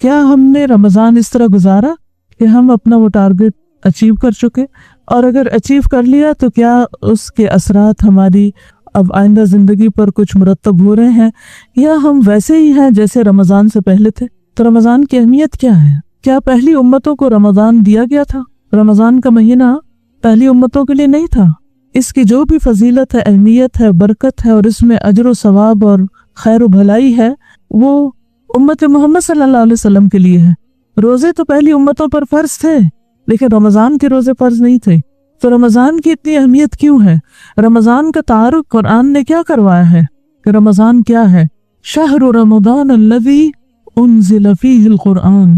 کیا ہم نے رمضان اس طرح گزارا کہ ہم اپنا وہ ٹارگٹ اچیو کر چکے؟ اور اگر اچیو کر لیا تو کیا اس کے اثرات ہماری اب آئندہ زندگی پر کچھ مرتب ہو رہے ہیں، یا ہم ویسے ہی ہیں جیسے رمضان سے پہلے تھے؟ تو رمضان کی اہمیت کیا ہے؟ کیا پہلی امتوں کو رمضان دیا گیا تھا؟ رمضان کا مہینہ پہلی امتوں کے لیے نہیں تھا۔ اس کی جو بھی فضیلت ہے، اہمیت ہے، برکت ہے، اور اس میں اجر و ثواب اور خیر و بھلائی ہے، وہ امت محمد صلی اللہ علیہ وسلم کے لیے ہے۔ روزے تو پہلی امتوں پر فرض تھے، لیکن رمضان کے روزے فرض نہیں تھے۔ تو رمضان کی اتنی اہمیت کیوں ہے؟ رمضان کا تعارف قرآن نے کیا کروایا ہے کہ رمضان کیا ہے؟ شہر رمضان الذی انزل فیہ القرآن۔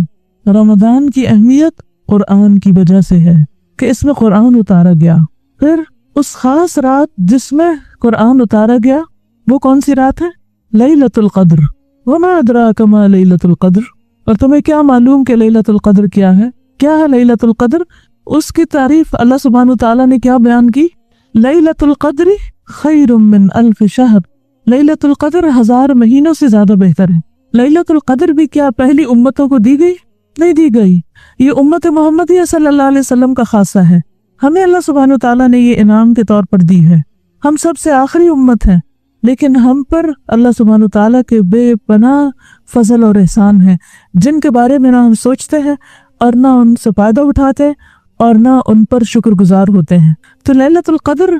رمضان کی اہمیت قرآن کی وجہ سے ہے کہ اس میں قرآن اتارا گیا۔ پھر اس خاص رات جس میں قرآن اتارا گیا، وہ کون سی رات ہے؟ لیلۃ القدر۔ وما ادراک ما لیلۃ القدر۔ اور تمہیں کیا معلوم کہ لیلۃ القدر کیا ہے؟ کیا ہے لیلۃ القدر؟ اس کی تعریف اللہ سبحانہ وتعالیٰ نے کیا بیان کی؟ لیلۃ القدر خیر من الف شہر۔ لیلۃ القدر 1000 مہینوں سے زیادہ بہتر ہے۔ لیلۃ القدر بھی کیا پہلی امتوں کو دی گئی؟ نہیں دی گئی، یہ امت محمدیہ صلی اللہ علیہ وسلم کا خاصہ ہے۔ ہمیں اللہ سبحانہ وتعالیٰ نے یہ انعام کے طور پر دی ہے۔ ہم سب سے آخری امت ہیں، لیکن ہم پر اللہ سبحانہ وتعالیٰ کے بے پناہ فضل اور احسان ہیں، جن کے بارے میں نہ ہم سوچتے ہیں اور نہ ان سے فائدہ اٹھاتے اور نہ ان پر شکر گزار ہوتے ہیں۔ تو لیلۃ القدر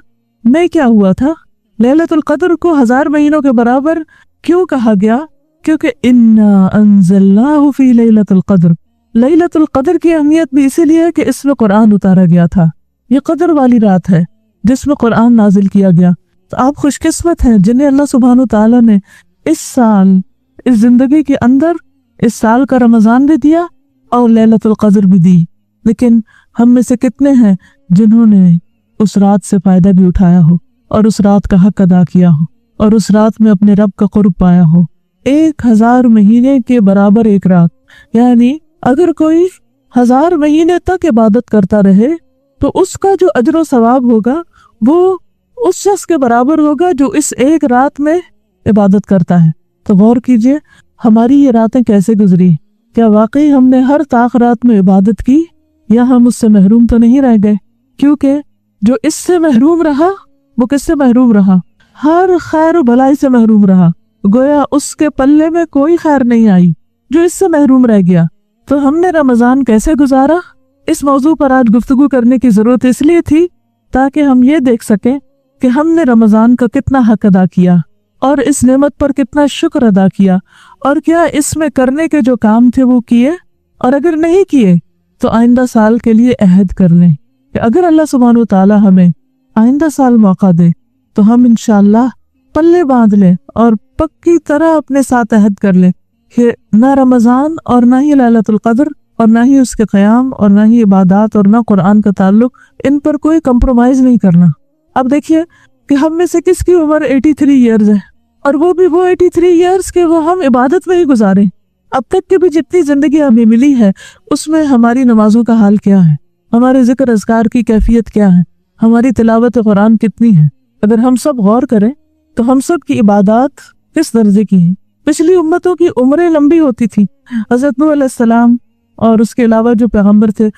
میں کیا ہوا تھا؟ لیلۃ القدر کو 1000 مہینوں کے برابر کیوں کہا گیا؟ کیونکہ انا انزلناہ فی لیلۃ القدر۔ لیلۃ القدر کی اہمیت بھی اسی لیے کہ اس میں قرآن اتارا گیا تھا۔ یہ قدر والی رات ہے جس میں قرآن نازل کیا گیا۔ تو آپ خوش قسمت ہیں جنہیں اللہ سبحانہ وتعالیٰ نے اس سال، اس زندگی کے اندر اس سال کا رمضان بھی دیا اور لیلۃ القدر بھی دی۔ لیکن ہم میں سے کتنے ہیں جنہوں نے اس رات سے فائدہ بھی اٹھایا ہو اور اس رات کا حق ادا کیا ہو اور اس رات میں اپنے رب کا قرب پایا ہو؟ 1000 مہینے کے برابر ایک رات، یعنی اگر کوئی 1000 مہینے تک عبادت کرتا رہے تو اس کا جو اجر و ثواب ہوگا وہ اس شخص کے برابر ہوگا جو اس ایک رات میں عبادت کرتا ہے۔ تو غور کیجئے ہماری یہ راتیں کیسے گزری۔ کیا واقعی ہم نے ہر طاق رات میں عبادت کی، یا ہم اس سے محروم تو نہیں رہ گئے؟ کیونکہ جو اس سے محروم رہا وہ کس سے محروم رہا؟ ہر خیر و بھلائی سے محروم رہا۔ گویا اس کے پلے میں کوئی خیر نہیں آئی جو اس سے محروم رہ گیا۔ تو ہم نے رمضان کیسے گزارا؟ اس موضوع پر آج گفتگو کرنے کی ضرورت اس لیے تھی تاکہ ہم یہ دیکھ سکیں کہ ہم نے رمضان کا کتنا حق ادا کیا اور اس نعمت پر کتنا شکر ادا کیا، اور کیا اس میں کرنے کے جو کام تھے وہ کیے، اور اگر نہیں کیے تو آئندہ سال کے لیے عہد کر لیں کہ اگر اللہ سبحانہ وتعالیٰ ہمیں آئندہ سال موقع دے تو ہم انشاءاللہ پلے باندھ لیں اور پکی طرح اپنے ساتھ عہد کر لیں کہ نہ رمضان اور نہ ہی لیلۃ القدر اور نہ ہی اس کے قیام اور نہ ہی عبادات اور نہ قرآن کا تعلق، ان پر کوئی کمپرومائز نہیں کرنا۔ اب دیکھیے کہ ہم میں سے کس کی عمر 83 ایئرز ہے، اور وہ بھی وہ 83 ایئرز کے وہ ہم عبادت میں ہی گزاریں۔ اب تک کی بھی جتنی زندگی ہمیں ملی ہے اس میں ہماری نمازوں کا حال کیا ہے، ہمارے ذکر اذکار کی کیفیت کیا ہے، ہماری تلاوت قرآن کتنی ہے؟ اگر ہم سب غور کریں تو ہم سب کی عبادات کس درجے کی ہیں؟ پچھلی امتوں کی عمریں لمبی ہوتی تھی، حضرت نوح علیہ السلام اور اس کے علاوہ جو پیغمبر تھے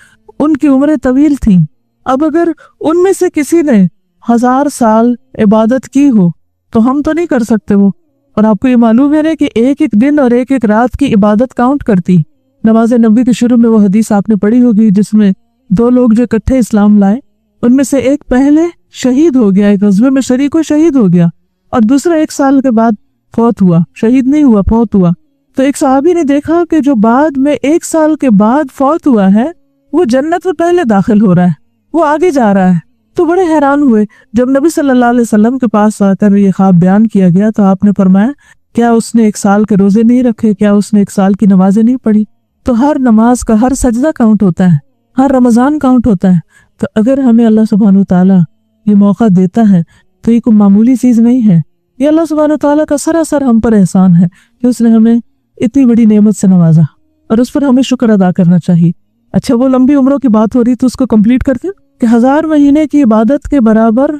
ان کی عمریں طویل تھیں۔ اب اگر ان میں سے کسی نے 1000 سال عبادت کی ہو تو ہم تو نہیں کر سکتے وہ۔ اور آپ کو یہ معلوم ہے کہ ایک ایک دن اور ایک ایک رات کی عبادت کاؤنٹ کرتی۔ نماز نبی کے شروع میں وہ حدیث آپ نے پڑھی ہوگی جس میں 2 لوگ جو اکٹھے اسلام لائے، ان میں سے ایک پہلے شہید ہو گیا، ایک غزوے میں شریک ہو شہید ہو گیا، اور دوسرا 1 سال کے بعد فوت ہوا، شہید نہیں ہوا، فوت ہوا۔ تو ایک صحابی نے دیکھا کہ جو بعد میں 1 سال کے بعد فوت ہوا ہے وہ جنت میں پہلے داخل ہو رہا ہے، وہ آگے جا رہا ہے۔ تو بڑے حیران ہوئے جب نبی صلی اللہ علیہ وسلم کے پاس آ کر یہ خواب بیان کیا گیا تو آپ نے فرمایا کیا اس نے 1 سال کے روزے نہیں رکھے، کیا اس نے 1 سال کی نمازیں نہیں پڑھی؟ تو ہر نماز کا ہر سجدہ کاؤنٹ ہوتا ہے، ہر رمضان کاؤنٹ ہوتا ہے۔ تو اگر ہمیں اللہ سبحانہ وتعالیٰ یہ موقع دیتا ہے تو یہ کوئی معمولی چیز نہیں ہے، یہ اللہ سبحانہ وتعالیٰ کا سراسر ہم پر احسان ہے کہ اس نے ہمیں اتنی بڑی نعمت سے نوازا، اور اس پر ہمیں شکر ادا کرنا چاہیے۔ اچھا، وہ لمبی عمروں کی بات ہو رہی تو اس کو کمپلیٹ کرتے کہ 1000 مہینے کی عبادت کے برابر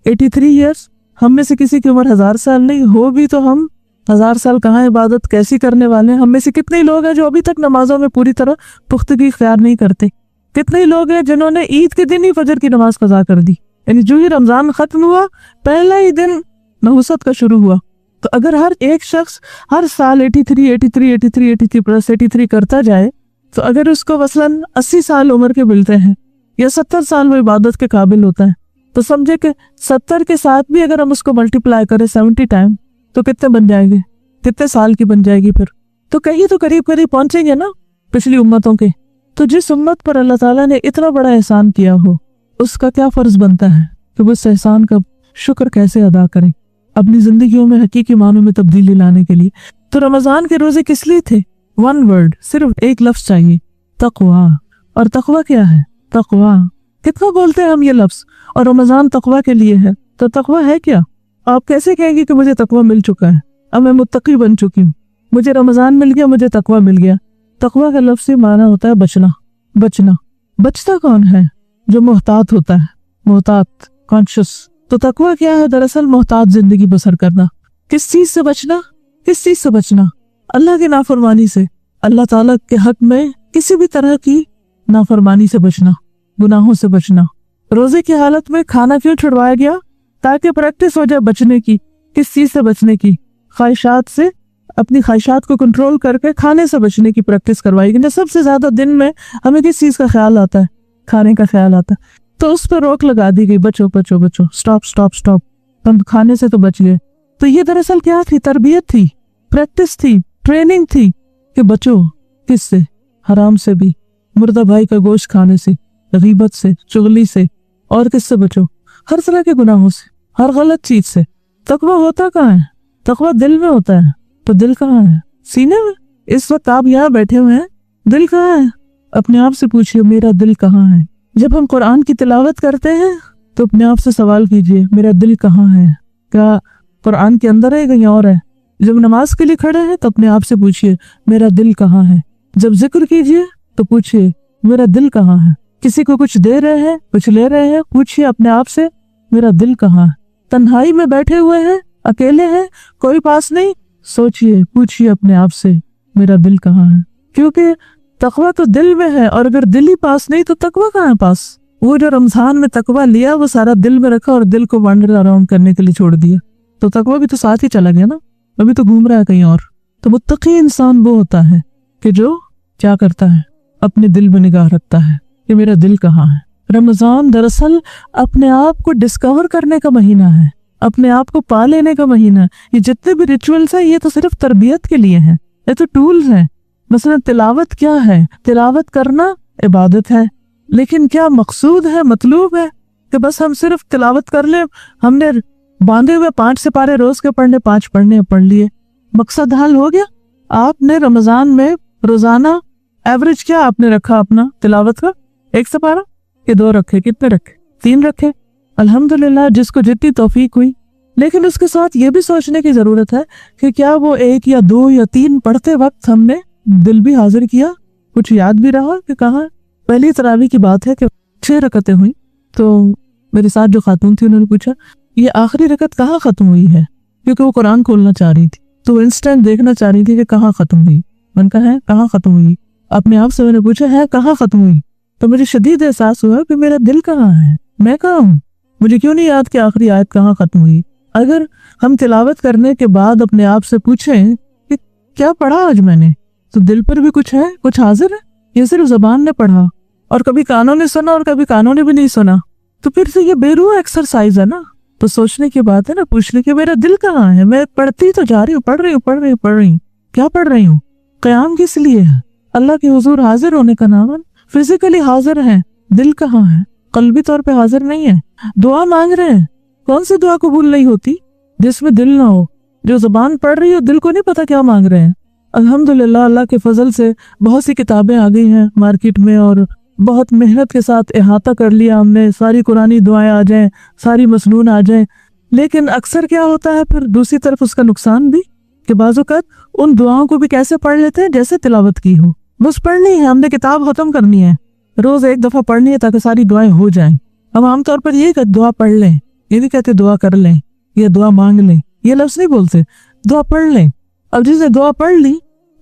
83 ایئرس، ہم میں سے کسی کی عمر 1000 سال نہیں ہو بھی تو ہم 1000 साल कहाँ इबादत कैसी करने वाले हैं। हम में से कितने लोग हैं जो अभी तक नमाजों में पूरी तरह पुख्तगी इख्तियार नहीं करते। कितने लोग हैं जिन्होंने ईद के दिन ही फजर की नमाज कज़ा कर दी, यानी जो ही रमजान खत्म हुआ पहला ही दिन नहुसत का शुरू हुआ। तो अगर हर एक शख्स हर साल 83 करता जाए, तो अगर उसको मसलन 80 साल उम्र के मिलते हैं या 70 साल वो इबादत के काबिल होता है, तो समझे कि 70 के साथ भी अगर हम उसको मल्टीप्लाई करें 70 टाइम, तो कितने बन जाएंगे, कितने साल की बन जाएगी फिर। तो कहीं तो करीब करीब पहुंचेंगे ना पिछली उम्मतों के। तो जिस उम्मत पर अल्लाह ताला ने इतना बड़ा एहसान किया हो, उसका क्या फर्ज बनता है कि वो इस एहसान का शुक्र कैसे अदा करें अपनी जिंदगियों में हकीकी मानों में तब्दीली लाने के लिए। तो रमजान के रोजे किस लिए थे? वन वर्ड, सिर्फ एक लफ्ज चाहिए, तकवा। और तकवा क्या है? तकवा कितना बोलते हैं हम ये लफ्ज, और रमजान तकवा के लिए है। तो तकवा है क्या? आप कैसे कहेंगे कि मुझे तकवा मिल चुका है, अब मैं मुत्तकी बन चुकी हूँ, मुझे रमजान मिल गया, मुझे तकवा मिल गया। तकवा का लफ्ज से माना होता है बचना। बचना, बचता कौन है? जो मोहतात होता है, मोहतात, कॉन्शियस। तो तकवा क्या है? दरअसल मोहतात जिंदगी बसर करना। किस चीज से बचना? किस चीज से बचना? अल्लाह की नाफरमानी से, अल्लाह ताला के हक में किसी भी तरह की नाफरमानी से बचना, गुनाहों से बचना। रोजे की हालत में खाना क्यों छुड़वाया गया? ताकि प्रैक्टिस हो जाए बचने की। किस चीज से बचने की? ख्वाहिशात से, अपनी ख्वाहिशात को कंट्रोल करके खाने से बचने की प्रैक्टिस करवाई गई। सबसे ज्यादा दिन में हमें किस चीज का ख्याल आता है? खाने का ख्याल आता है। तो उस पर रोक लगा दी गई, बचो बचो बचो, स्टॉप स्टॉप स्टॉप, हम खाने से तो बच गए। तो ये दरअसल क्या थी? तरबियत थी, प्रैक्टिस थी, ट्रेनिंग थी कि बचो किससे? हराम से भी, मुर्दा भाई का गोश्त खाने से, गीबत से, चुगली से, और किससे बचो? हर तरह के गुनाहों से, हर गलत चीज से। तकवा होता कहाँ है? तकवा दिल में होता है। तो दिल कहाँ है? सीने में। इस वक्त आप यहाँ बैठे हुए हैं, दिल कहाँ है? अपने आप से पूछिए, मेरा दिल कहाँ है? जब हम कुरान की तिलावत करते हैं तो अपने आप से सवाल कीजिए, मेरा दिल कहाँ है? क्या कुरान के अंदर है, कहीं और है? जब नमाज के लिए खड़े हैं तो अपने आप से पूछिए, मेरा दिल कहाँ है? जब जिक्र कीजिए तो पूछिए, मेरा दिल कहाँ है? किसी को कुछ दे रहे हैं, कुछ ले रहे हैं, पूछिए अपने आप से, मेरा दिल कहाँ है? तन्हाई में बैठे हुए हैं, अकेले हैं, कोई पास नहीं, सोचिए, पूछिए अपने आप से, मेरा दिल कहाँ है? क्योंकि तकवा तो दिल में है, और अगर दिल ही पास नहीं तो तकवा कहाँ है पास? वो जो रमजान में तकवा लिया वो सारा दिल में रखा और दिल को वांडर अराउंड करने के लिए छोड़ दिया, तो तकवा भी तो साथ ही चला गया ना, अभी तो घूम रहा है कहीं और। तो मुत्तकी इंसान वो होता है कि जो क्या करता है, अपने दिल में निगाह रखता है कि मेरा दिल कहाँ है। रमजान दरअसल अपने आप को डिस्कवर करने का महीना है, अपने आप को पा लेने का महीना है। ये जितने भी रिचुअल्स हैं ये तो सिर्फ तरबियत के लिए हैं, ये तो टूल्स हैं। मसलन तिलावत क्या है? तिलावत करना इबादत है, लेकिन क्या मकसूद है, मतलूब है कि बस हम सिर्फ तिलावत कर ले? हमने बांधे हुए 5 सिपारे रोज के पढ़ने, 5 पढ़ने, पढ़ लिए, मकसद हल हो गया? आपने रमजान में रोजाना एवरेज क्या आपने रखा अपना तिलावत का? 1 सिपारा कि 2 रखे? कितने रखे? 3 रखे, अल्हम्दुलिल्लाह, जिसको जितनी तौफीक हुई। लेकिन उसके साथ ये भी सोचने की जरूरत है कि क्या वो 1 या 2 या 3 पढ़ते वक्त हमने दिल भी हाजिर किया, कुछ याद भी रहा कि कहाँ? पहली तरावी की बात है कि 6 रकतें हुई, तो मेरे साथ जो खातून थी उन्होंने पूछा ये आखिरी रकत कहाँ खत्म हुई है, क्योंकि वो कुरान खोलना चाह रही थी, तो इंस्टेंट देखना चाह रही थी कि कहाँ खत्म हुई। मैंने कहा है कहाँ खत्म हुई? अपने आप से मैंने पूछा है कहाँ खत्म हुई? तो मुझे शदीद एहसास हुआ कि मेरा दिल कहाँ है, मैं कहाँ हूँ, मुझे क्यों नहीं याद कि आखिरी आयत कहाँ खत्म हुई। अगर हम तिलावत करने के बाद अपने आप से पूछें कि क्या पढ़ा आज मैंने, तो दिल पर भी कुछ है, कुछ हाजिर है? ये सिर्फ जबान ने पढ़ा और कभी कानों ने सुना और कभी कानों ने भी नहीं सुना, तो फिर से ये बेरुआ एक्सरसाइज है ना। तो सोचने की बात है ना, पूछने की मेरा दिल कहाँ है? मैं पढ़ती तो जा रही हूँ, पढ़ रही हूँ, क्या पढ़ रही हूँ? क़याम किस लिए है? अल्लाह के हुजूर हाजिर होने का नाम है। फिजिकली हाजिर है, दिल कहाँ है? कल्बी तौर पे हाजिर नहीं है। दुआ मांग रहे हैं, कौन सी दुआ कबूल नहीं होती जिसमें दिल ना हो? जो जबान पढ़ रही हो, दिल को नहीं पता क्या मांग रहे हैं। अल्हम्दुलिल्लाह, अल्लाह के फजल से बहुत सी किताबें आ गई हैं मार्केट में, और बहुत मेहनत के साथ अहाता कर लिया हमने, सारी कुरानी दुआएं आ जाएं, सारी मसनून आ जाएं। लेकिन अक्सर क्या होता है फिर दूसरी तरफ उसका नुकसान भी, कि बाज़-औक़ात उन दुआओं को भी कैसे पढ़ लेते हैं जैसे तिलावत की हो। बस पढ़नी है, हमने किताब खत्म करनी है, रोज एक दफा पढ़नी है ताकि सारी दुआएं हो जाएं। हम आमतौर पर ये दुआ पढ़ लें, ये नहीं कहते दुआ कर लें या दुआ मांग लें, ये लफ्ज नहीं बोलते। दुआ पढ़ लें। अब जिसने दुआ पढ़ ली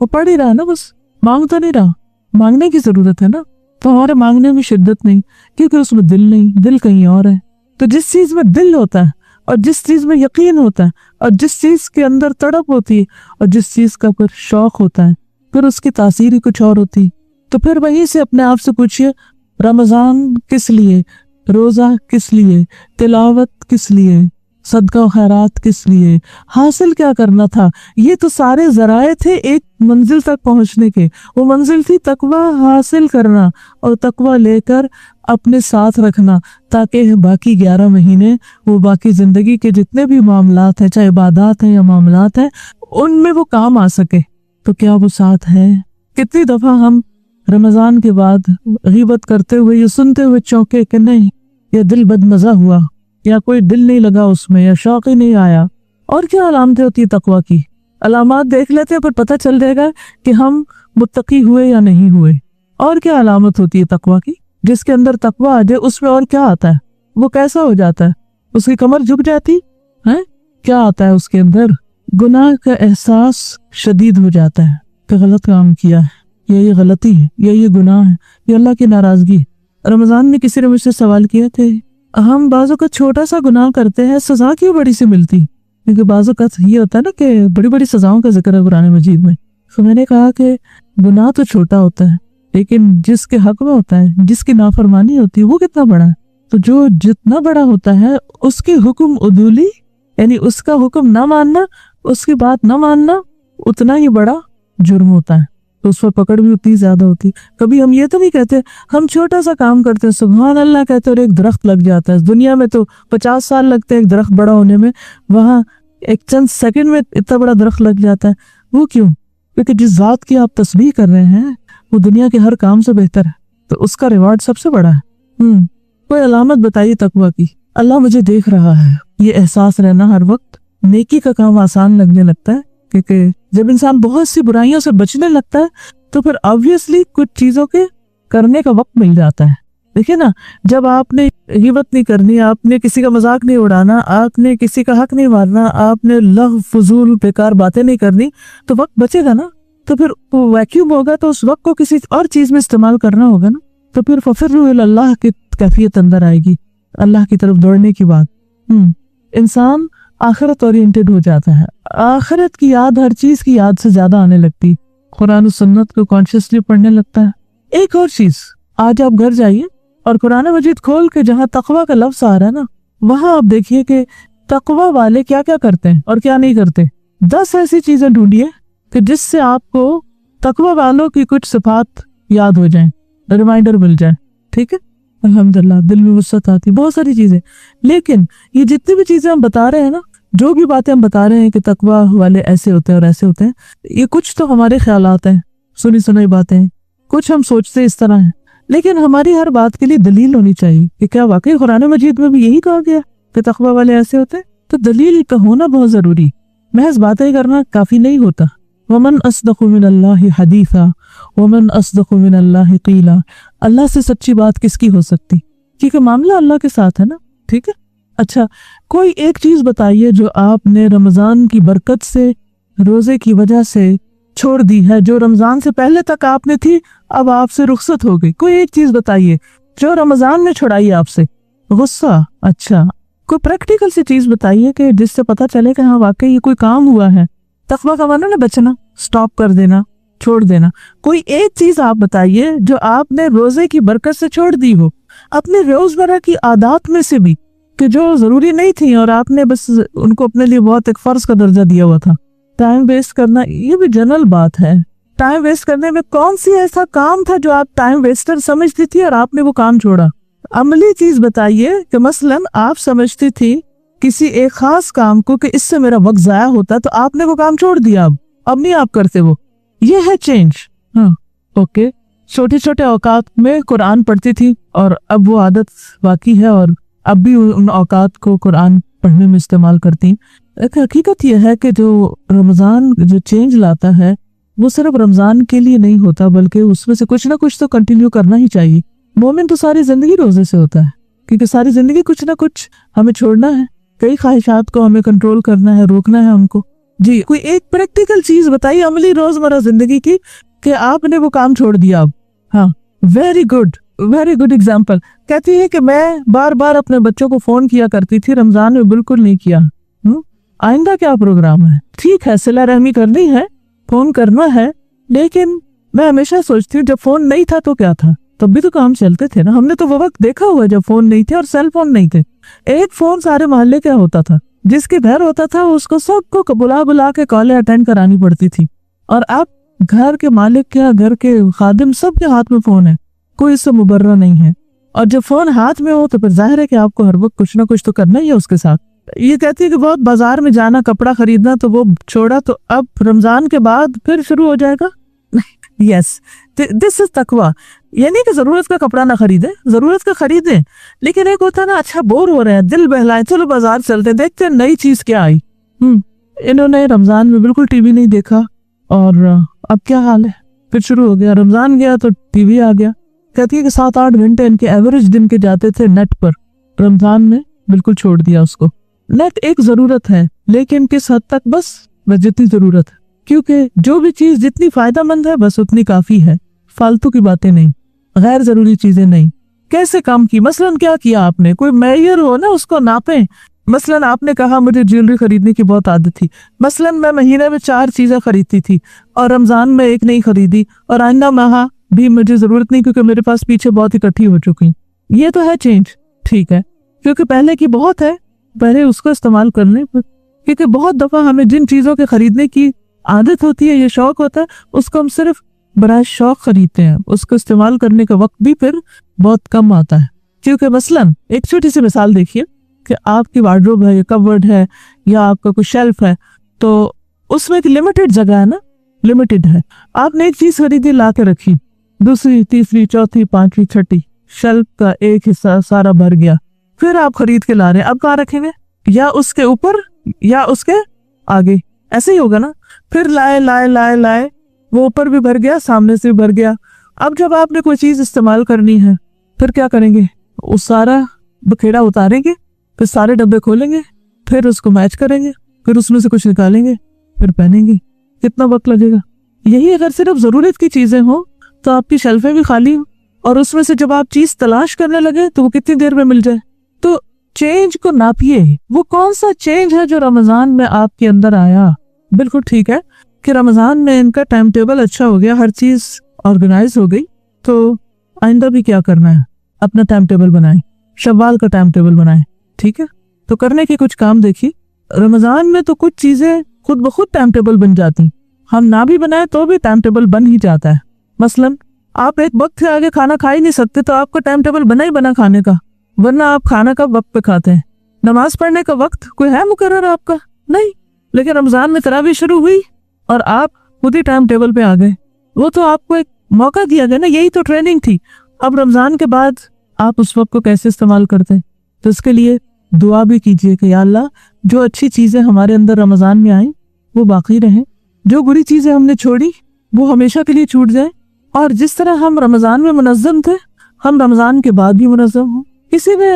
वो पढ़ ही रहा है ना, बस मांग तो नहीं रहा। मांगने की जरूरत है ना, तो हमारे मांगने में शिद्दत नहीं, क्योंकि उसमें दिल नहीं, दिल कहीं और है। तो जिस चीज में दिल होता है और जिस चीज में यकीन होता है और जिस चीज के अंदर तड़प होती है और जिस चीज का फिर शौक होता है, फिर उसकी तासीर ही कुछ और होती। तो फिर वहीं से अपने आप से पूछिए, रमजान किस लिए, रोजा किस लिए, तिलावत किस लिए, सदका खैरात किस लिए, हासिल क्या करना था? ये तो सारे जराए थे एक मंजिल तक पहुंचने के। वो मंजिल थी तकवा हासिल करना और तकवा लेकर अपने साथ रखना, ताकि बाकी 11 महीने वो बाकी जिंदगी के जितने भी मामलात हैं, चाहे इबादत हैं या मामलात हैं, उनमें वो काम आ सके। तो क्या वो साथ है? कितनी दफा हम रमजान के बाद गीबत करते हुए ये सुनते हुए चौंके कि नहीं, ये दिल बदमजा हुआ, या कोई दिल नहीं लगा उसमें, या शौक ही नहीं आया। और क्या अलामतें होती है तकवा की? अलामत देख लेते हैं, पर पता चल जाएगा कि हम मुत्तकी हुए या नहीं हुए। और क्या अलामत होती है तकवा की? जिसके अंदर तकवा आ जाए उसमें और क्या आता है? वो कैसा हो जाता है? उसकी कमर झुक जाती है। क्या आता है उसके अंदर? गुनाह का एहसास शदीद हो जाता है कि गलत काम किया है, ये गलती है, ये गुनाह है, ये अल्लाह की नाराजगी है। रमजान में किसी ने मुझसे सवाल किया थे, हम बाजों का छोटा सा गुनाह करते हैं, सजा क्यों बड़ी सी मिलती? क्योंकि बाजों का ये होता है ना कि बड़ी बड़ी सजाओं का जिक्र है कुरान मजीद में। तो मैंने कहा कि गुनाह तो छोटा होता है, लेकिन जिसके हक में होता है, जिसकी नाफरमानी होती है, वो कितना बड़ा है। तो जो जितना बड़ा होता है उसकी हुक्म उदूली, यानी उसका हुक्म ना मानना, उसकी बात ना मानना, उतना ही बड़ा जुर्म होता है। तो उस पर पकड़ भी उतनी ज्यादा होती। कभी हम ये तो नहीं कहते, हम छोटा सा काम करते हैं सुभान अल्लाह कहते हैं और एक दरख्त लग जाता है। दुनिया में तो 50 साल लगते हैं एक दरख्त बड़ा होने में, वहां एक चंद सेकंड में इतना बड़ा दरख्त लग जाता है। वो क्यों? क्योंकि जिस जात की आप तस्बीह कर रहे हैं वो दुनिया के हर काम से बेहतर है, तो उसका रिवार्ड सबसे बड़ा है। कोई अलामत बताइए तकवा की। अल्लाह मुझे देख रहा है, ये एहसास रहना हर वक्त। नेकी का काम आसान लगने लगता है, क्योंकि जब इंसान बहुत सी बुराइयों से बचने लगता है तो फिर ऑब्वियसली कुछ चीजों के करने का वक्त मिल जाता है। देखिए ना, जब आपने गिबत नहीं करनी, आपने किसी का मजाक नहीं उड़ाना, आपने किसी का हक नहीं मारना, आपने लग फजूल बेकार बातें नहीं करनी, तो वक्त बचेगा ना। तो फिर वैक्यूम होगा, तो उस वक्त को किसी और चीज में इस्तेमाल करना होगा ना। तो फिर फफिर्रु इलल्लाह की कैफियत अंदर आएगी, अल्लाह की तरफ दौड़ने की बात। इंसान आखिरत ओरिएंटेड हो जाता है। आखिरत की याद हर चीज की याद से ज्यादा आने लगती, कुरान और सुन्नत को कॉन्शियसली पढ़ने लगता है। एक और चीज, आज आप घर जाइए और कुरान मजीद खोल के जहाँ तकवा का लफ्ज आ रहा है ना, वहां आप देखिए कि तकवा वाले क्या क्या करते हैं और क्या नहीं करते। 10 ऐसी चीजें ढूंढिए कि जिससे आपको तकवा वालों की कुछ सिफात याद हो जाए, रिमाइंडर मिल जाए। ठीक है, अल्हम्दुलिल्लाह, दिल में वुसअत आती, बहुत सारी चीजें। लेकिन ये जितनी भी चीजें हम बता रहे हैं ना, जो भी बातें हम बता रहे हैं कि तकवा वाले ऐसे होते हैं और ऐसे होते हैं, ये कुछ तो हमारे ख्यालात हैं, सुनी सुनाई बातें हैं, कुछ हम सोचते इस तरह है। लेकिन हमारी हर बात के लिए दलील होनी चाहिए कि क्या वाकई कुरान मजीद में भी यही कहा गया कि तकवा वाले ऐसे होते हैं। तो दलील का होना बहुत जरूरी, महज बातें करना काफी नहीं होता। वमन अस्दक़ु मिनल्लाहि हदीसा वमन अस्दक़ु मिनल्लाहि क़ीला। अल्लाह से सच्ची बात किसकी हो सकती, क्योंकि मामला अल्लाह के साथ है ना। ठीक है, अच्छा, कोई एक चीज बताइए जो आपने रमजान की बरकत से, रोजे की वजह से छोड़ दी है, जो रमजान से पहले तक आपने थी, अब आपसे रुखसत हो गई। कोई एक चीज बताइए जो रमजान में छुड़ाई आपसे। गुस्सा, अच्छा, कोई प्रैक्टिकल सी चीज बताइए कि जिससे पता चले कि हाँ वाकई ये कोई काम हुआ है। तकवा का माना ना बचना, स्टॉप कर देना, छोड़ देना। कोई एक चीज आप बताइए जो आपने रोजे की बरकत से छोड़ दी हो, अपने रोजमर्रा की आदत में से भी, कि जो जरूरी नहीं थी और आपने बस उनको अपने लिए बहुत एक फर्ज का दर्जा दिया हुआ था। टाइम वेस्ट करना, ये भी जनरल बात है। टाइम वेस्ट करने में कौन सी ऐसा काम था जो आप टाइम वेस्टर समझती थी और आपने वो काम छोड़ा? अमली चीज बताइए कि मसलन आप समझती थी किसी एक खास काम को कि इससे मेरा वक्त जाया होता, तो आपने वो काम छोड़ दिया, अब नहीं आप करते वो। ये है चेंज। हाँ, ओके, छोटे छोटे औकात में कुरान पढ़ती थी और अब वो आदत बाकी है और अब भी उन औकात को कुरान पढ़ने में इस्तेमाल करती। एक हकीकत यह है कि जो रमजान जो चेंज लाता है वो सिर्फ रमजान के लिए नहीं होता, बल्कि उसमें से कुछ ना कुछ तो कंटिन्यू करना ही चाहिए। मोमिन तो सारी जिंदगी रोजे से होता है, क्योंकि सारी जिंदगी कुछ ना कुछ हमें छोड़ना है, कई ख्वाहिशात को हमें कंट्रोल करना है, रोकना है हमको। جی کوئی ایک پریکٹیکل چیز بتائیے عملی روزمرہ زندگی کی کہ آپ نے وہ کام چھوڑ دیا اب. ہاں ویری گڈ ایگزامپل. کہتی ہے کہ میں بار بار اپنے بچوں کو فون کیا کرتی تھی, رمضان میں بالکل نہیں کیا. آئندہ کیا پروگرام ہے؟ ٹھیک ہے صلہ رحمی کرنی ہے, فون کرنا ہے, لیکن میں ہمیشہ سوچتی ہوں جب فون نہیں تھا تو کیا تھا, تب بھی تو کام چلتے تھے نا. ہم نے تو وہ وقت دیکھا ہوا جب فون نہیں تھے اور سیل فون نہیں تھے. ایک فون سارے محلے کا ہوتا تھا, جس کے گھر ہوتا تھا اس کو سب کو بلا کے کالیں اٹینڈ کرانی پڑتی تھی. اور اب گھر کے مالک کیا, گھر کے خادم سب کے ہاتھ میں فون ہے, کوئی اس سے مبرہ نہیں ہے. اور جب فون ہاتھ میں ہو تو پھر ظاہر ہے کہ آپ کو ہر وقت کچھ نہ کچھ تو کرنا ہی ہے اس کے ساتھ. یہ کہتی ہے کہ بہت بازار میں جانا, کپڑا خریدنا تو وہ چھوڑا, تو اب رمضان کے بعد پھر شروع ہو جائے گا. یس دس از تقویٰ. یعنی کہ ضرورت کا کپڑا نہ خریدیں, ضرورت کا خریدیں, لیکن ایک ہوتا ہے نا اچھا بور ہو رہے ہیں, دل بہلائے, چلو بازار چلتے دیکھتے ہیں نئی چیز کیا آئی. انہوں نے رمضان میں بالکل ٹی وی نہیں دیکھا, اور اب کیا حال ہے, پھر شروع ہو گیا. رمضان گیا تو ٹی وی آ گیا. کہتی ہے کہ 7-8 گھنٹے ان کے ایوریج دن کے جاتے تھے نیٹ پر. رمضان میں بالکل چھوڑ دیا اس کو. نیٹ ایک ضرورت ہے, لیکن کس حد تک, بس جتنی ضرورت ہے, کیونکہ جو بھی چیز جتنی فائدہ مند ہے بس اتنی کافی ہے. فالتو کی باتیں نہیں, غیر ضروری چیزیں نہیں. کیسے کام کی, مثلاً کیا کیا آپ نے, کوئی معیار ہو نا اس کو ناپیں. مثلاً آپ نے کہا مجھے جیولری خریدنے کی بہت عادت تھی, مثلاً میں مہینے میں 4 چیزیں خریدتی تھی اور رمضان میں 1 نہیں خریدی, اور آئندہ ماہ بھی مجھے ضرورت نہیں کیونکہ میرے پاس پیچھے بہت اکٹھی ہو چکی. یہ تو ہے چینج, ٹھیک ہے, کیونکہ پہلے کی بہت ہے, پہلے اس کو استعمال کرنے پر. کیونکہ بہت دفعہ ہمیں جن چیزوں کے خریدنے کی عادت ہوتی ہے, یہ شوق ہوتا ہے, اس کو ہم صرف برائے شوق خریدتے ہیں, اس کو استعمال کرنے کا وقت بھی پھر بہت کم آتا ہے. کیونکہ مثلاً ایک چھوٹی سی مثال دیکھیے کہ آپ کی وارڈروب ہے یا کبورڈ ہے یا آپ کا کوئی شیلف ہے, تو اس میں ایک لمیٹڈ جگہ ہے نا, لمیٹڈ ہے. آپ نے ایک چیز خریدی, لا کے رکھی, دوسری, تیسری, چوتھی, 5ویں, 6ٹھی, شیلف کا ایک حصہ سارا بھر گیا. پھر آپ خرید کے لا رہے ہیں, اب کہاں رکھیں گے, یا اس کے اوپر یا اس کے آگے, ایسے ہی ہوگا نا. پھر لائے وہ اوپر بھی بھر گیا, سامنے سے بھی بھر گیا. اب جب آپ نے کوئی چیز استعمال کرنی ہے پھر کیا کریں گے, اس سارا بکھیڑا اتاریں گے, پھر سارے ڈبے کھولیں گے, پھر اس کو میچ کریں گے, پھر اس میں سے کچھ نکالیں گے, پھر پہنیں گے. کتنا وقت لگے گا. یہی اگر صرف ضرورت کی چیزیں ہوں تو آپ کی شیلفیں بھی خالی ہوں, اور اس میں سے جب آپ چیز تلاش کرنے لگے تو وہ کتنی دیر میں مل جائے. تو چینج کو ناپیے, وہ کون سا چینج ہے جو رمضان میں آپ کے اندر آیا. بالکل ٹھیک ہے کہ رمضان میں ان کا ٹائم ٹیبل اچھا ہو گیا, ہر چیز آرگنائز ہو گئی, تو آئندہ بھی کیا کرنا ہے, اپنا ٹائم ٹیبل بنائیں, شوال کا ٹائم ٹیبل بنائیں. ٹھیک ہے, تو کرنے کے کچھ کام دیکھیے. رمضان میں تو کچھ چیزیں خود بخود ٹائم ٹیبل بن جاتی, ہم نہ بھی بنائیں تو بھی ٹائم ٹیبل بن ہی جاتا ہے. مثلاً آپ ایک وقت سے آگے کھانا کھا ہی نہیں سکتے تو آپ کا ٹائم ٹیبل بنا ہی بنا کھانے کا, ورنہ آپ کھانا کا وقت پہ کھاتے ہیں. نماز پڑھنے کا وقت کوئی ہے مقرر آپ کا؟ نہیں. لیکن رمضان میں تراویح شروع ہوئی اور آپ خود ہی ٹائم ٹیبل پہ آ گئے, وہ تو آپ کو ایک موقع دیا گیا نا, یہی تو ٹریننگ تھی. اب رمضان کے بعد آپ اس وقت کو کیسے استعمال کرتے ہیں, تو اس کے لیے دعا بھی کیجئے کہ یا اللہ جو اچھی چیزیں ہمارے اندر رمضان میں آئیں وہ باقی رہیں, جو بری چیزیں ہم نے چھوڑی وہ ہمیشہ کے لیے چھوٹ جائیں, اور جس طرح ہم رمضان میں منظم تھے ہم رمضان کے بعد بھی منظم ہوں. کسی نے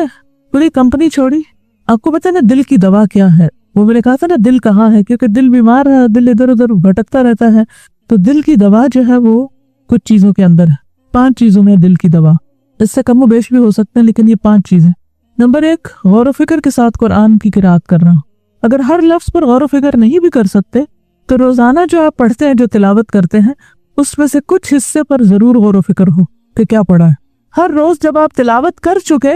بری کمپنی چھوڑی, آپ کو پتہ ہے نا دل کی دوا کیا ہے, وہ میں نے کہا تھا نا دل کہاں ہے, کیونکہ دل بیمار ہے, دل ادھر ادھر بھٹکتا رہتا ہے. تو دل کی دوا جو ہے وہ کچھ چیزوں کے اندر ہے, 5 چیزوں میں دل کی دوا, اس سے کم و بیش بھی ہو سکتے ہیں لیکن یہ 5 چیزیں. نمبر 1, غور و فکر کے ساتھ قرآن کی قرات کرنا. اگر ہر لفظ پر غور و فکر نہیں بھی کر سکتے تو روزانہ جو آپ پڑھتے ہیں, جو تلاوت کرتے ہیں, اس میں سے کچھ حصے پر ضرور غور و فکر ہو کہ کیا پڑھا ہے. ہر روز جب آپ تلاوت کر چکے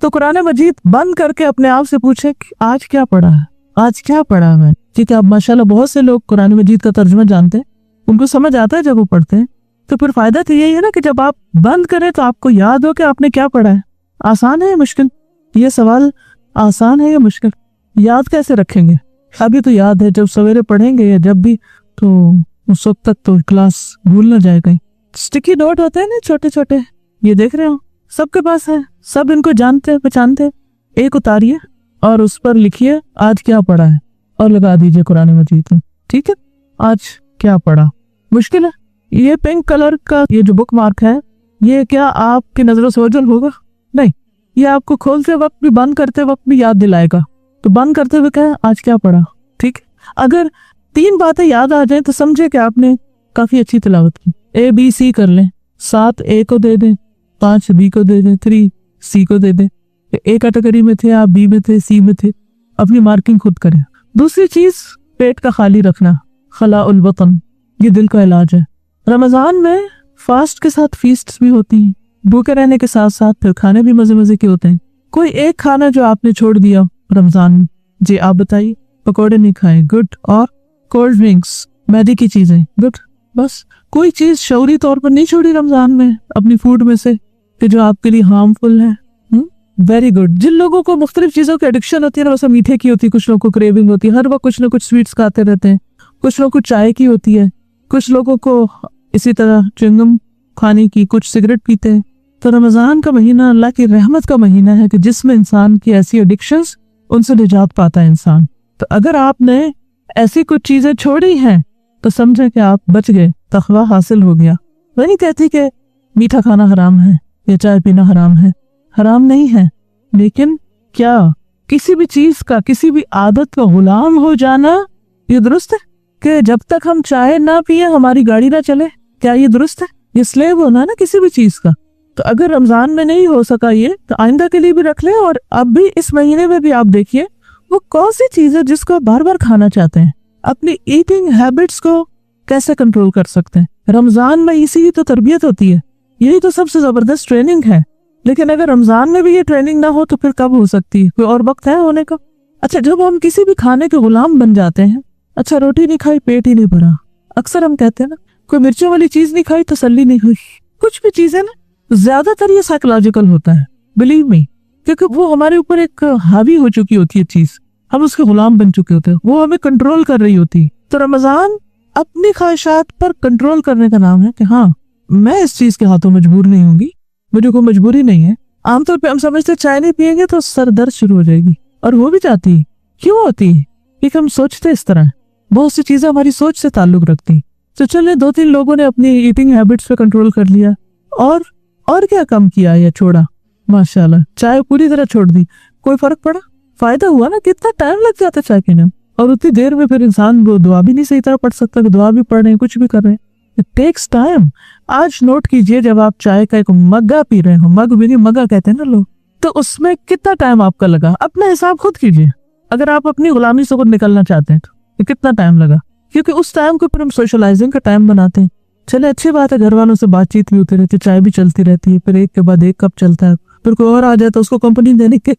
تو قرآن مجید بند کر کے اپنے آپ سے پوچھیں کہ آج کیا پڑھا ہے, آج کیا پڑھا ہے میں. ٹھیک ہے, اب ماشاءاللہ بہت سے لوگ قرآن مجید کا ترجمہ جانتے ہیں, ان کو سمجھ آتا ہے جب وہ پڑھتے ہیں, تو پھر فائدہ تو یہی ہے نا کہ جب آپ بند کریں تو آپ کو یاد ہو کہ آپ نے کیا پڑھا ہے. آسان ہے یا مشکل؟ یہ سوال آسان ہے یا مشکل؟ یاد کیسے رکھیں گے؟ ابھی تو یاد ہے, جب سویرے پڑھیں گے یا جب بھی تو اس وقت تک تو کلاس بھول نہ جائے کہیں. اسٹکی نوٹ ہوتے ہیں نا چھوٹے چھوٹے, یہ دیکھ رہے ہوں سب کے پاس ہے, سب ان کو جانتے ہیں پہچانتے ہیں. ایک اتاریے اور اس پر لکھیے آج کیا پڑھا ہے اور لگا دیجئے قرآن مجید میں. ٹھیک ہے, آج کیا پڑھا. مشکل ہے؟ یہ پنک کلر کا یہ جو بک مارک ہے یہ کیا آپ کی نظروں سے اوجھل ہوگا؟ نہیں, یہ آپ کو کھولتے وقت بھی بند کرتے وقت بھی یاد دلائے گا. تو بند کرتے ہوئے کہیں آج کیا پڑھا. ٹھیک ہے, اگر 3 बातें याद आ जाए तो समझे कि आपने काफी अच्छी तिलावत की। ABC कर लें, 7 A को दे दें, 5 B को दे दें, 3 C को दे दें। A कैटेगरी में थे आप, B में थे, C में थे, अपनी मार्किंग खुद करें। दूसरी चीज, पेट का खाली रखना, खलाउल बतन, ये दिल का इलाज है। रमजान में फास्ट के साथ फीस्ट भी होती हैं, भूखे रहने के साथ साथ फिर खाने भी मजे मजे के होते हैं। कोई एक खाना जो आपने छोड़ दिया रमजान में, जी आप बताइए। पकौड़े नहीं खाए, गुड। और कोल्ड ड्रिंक्स, मैदे की चीजें, गुड। बस कोई चीज शौरी तौर पर नहीं छोड़ी रमजान में अपनी फूड में से कि जो आपके लिए हार्मफुल है। Very good. जिन लोगों को मुख्तलिफ चीजों की एडिक्शन होती है ना, वैसे मीठे की होती है, कुछ लोगों को क्रेविंग होती है, हर वक्त कुछ ना कुछ स्वीट्स खाते रहते हैं, कुछ लोगों को चाय की होती है, कुछ लोगों को इसी तरह च्युइंगम खाने की, कुछ सिगरेट पीते हैं। तो रमजान का महीना अल्लाह की रहमत का महीना है कि जिसमें इंसान की ऐसी एडिक्शंस, उनसे निजात पाता है इंसान। तो अगर आपने ऐसी कुछ चीजें छोड़ी हैं तो समझे कि आप बच गए, तकवा हासिल हो गया। मैं नहीं कहती कि मीठा खाना हराम है या चाय पीना हराम है, हराम नहीं है, लेकिन क्या किसी भी चीज का, किसी भी आदत का गुलाम हो जाना ये दुरुस्त है? कि जब तक हम चाय ना पिए हमारी गाड़ी ना चले, क्या ये दुरुस्त है? ये स्लेव होना है ना किसी भी चीज का। तो अगर रमजान में नहीं हो सका ये, तो आइंदा के लिए भी रख ले। और अब भी इस महीने में भी आप देखिए वो कौन सी चीज है जिसको आप बार बार खाना चाहते हैं। अपनी ईटिंग हैबिट्स को कैसे कंट्रोल कर सकते हैं? रमजान में इसी तो तरबियत होती है, यही तो सबसे जबरदस्त ट्रेनिंग है। लेकिन अगर रमजान में भी ये ट्रेनिंग ना हो तो फिर कब हो सकती है? कोई और वक्त है होने का? अच्छा, जब हम किसी भी खाने के गुलाम बन जाते हैं, अच्छा रोटी नहीं खाई पेट ही नहीं भरा, अक्सर हम कहते हैं ना, कोई मिर्चों वाली चीज नहीं खाई तसल्ली नहीं हुई। कुछ भी चीजें ना, ज्यादातर ये साइकोलॉजिकल होता है, बिलीव मी, क्योंकि वो हमारे ऊपर एक हावी हो चुकी होती है चीज, हम उसके गुलाम बन चुके होते हैं, वो हमें कंट्रोल कर रही होती है। तो रमजान अपनी ख्वाहिशात पर कंट्रोल करने का नाम है कि हाँ, मैं इस चीज के हाथों मजबूर नहीं होंगी, मुझे कोई मजबूरी नहीं है। आमतौर पे हम समझते चाय नहीं पियेंगे तो सर दर्द शुरू हो जाएगी, और वो भी जाती है। क्यों होती है? क्योंकि हम सोचते इस तरह, बहुत सी चीजें हमारी सोच से ताल्लुक रखती। तो चले 2-3 लोगों ने अपनी ईटिंग हैबिट्स पे कंट्रोल कर लिया, और क्या कम किया या छोड़ा? माशाल्लाह, चाय पूरी तरह छोड़ दी, कोई फर्क पड़ा? फायदा हुआ ना? कितना टाइम लग जाता है चाय पीने में, और उतनी देर में फिर इंसान वो दुआ भी नहीं सही तरह पढ़ सकता कि दुआ भी पढ़ रहे हैं, कुछ भी कर रहे हैं। It takes time. आज नोट कीजिए, जब आप चाय का एक मग्गा पी रहे हो, मग भी नहीं मग्गा कहते हैं ना लोग, तो उसमें कितना टाइम आपका लगा? अपना हिसाब खुद कीजिए। अगर आप अपनी गुलामी से खुद निकलना चाहते हैं तो कितना टाइम लगा? क्योंकि उस टाइम को फिर हम सोशलाइजिंग का टाइम बनाते हैं। चले अच्छी बात है, घर वालों से बातचीत भी होती रहती है, चाय भी चलती रहती है, फिर एक के बाद एक कप चलता है, फिर कोई और आ जाता है उसको कंपनी देने के,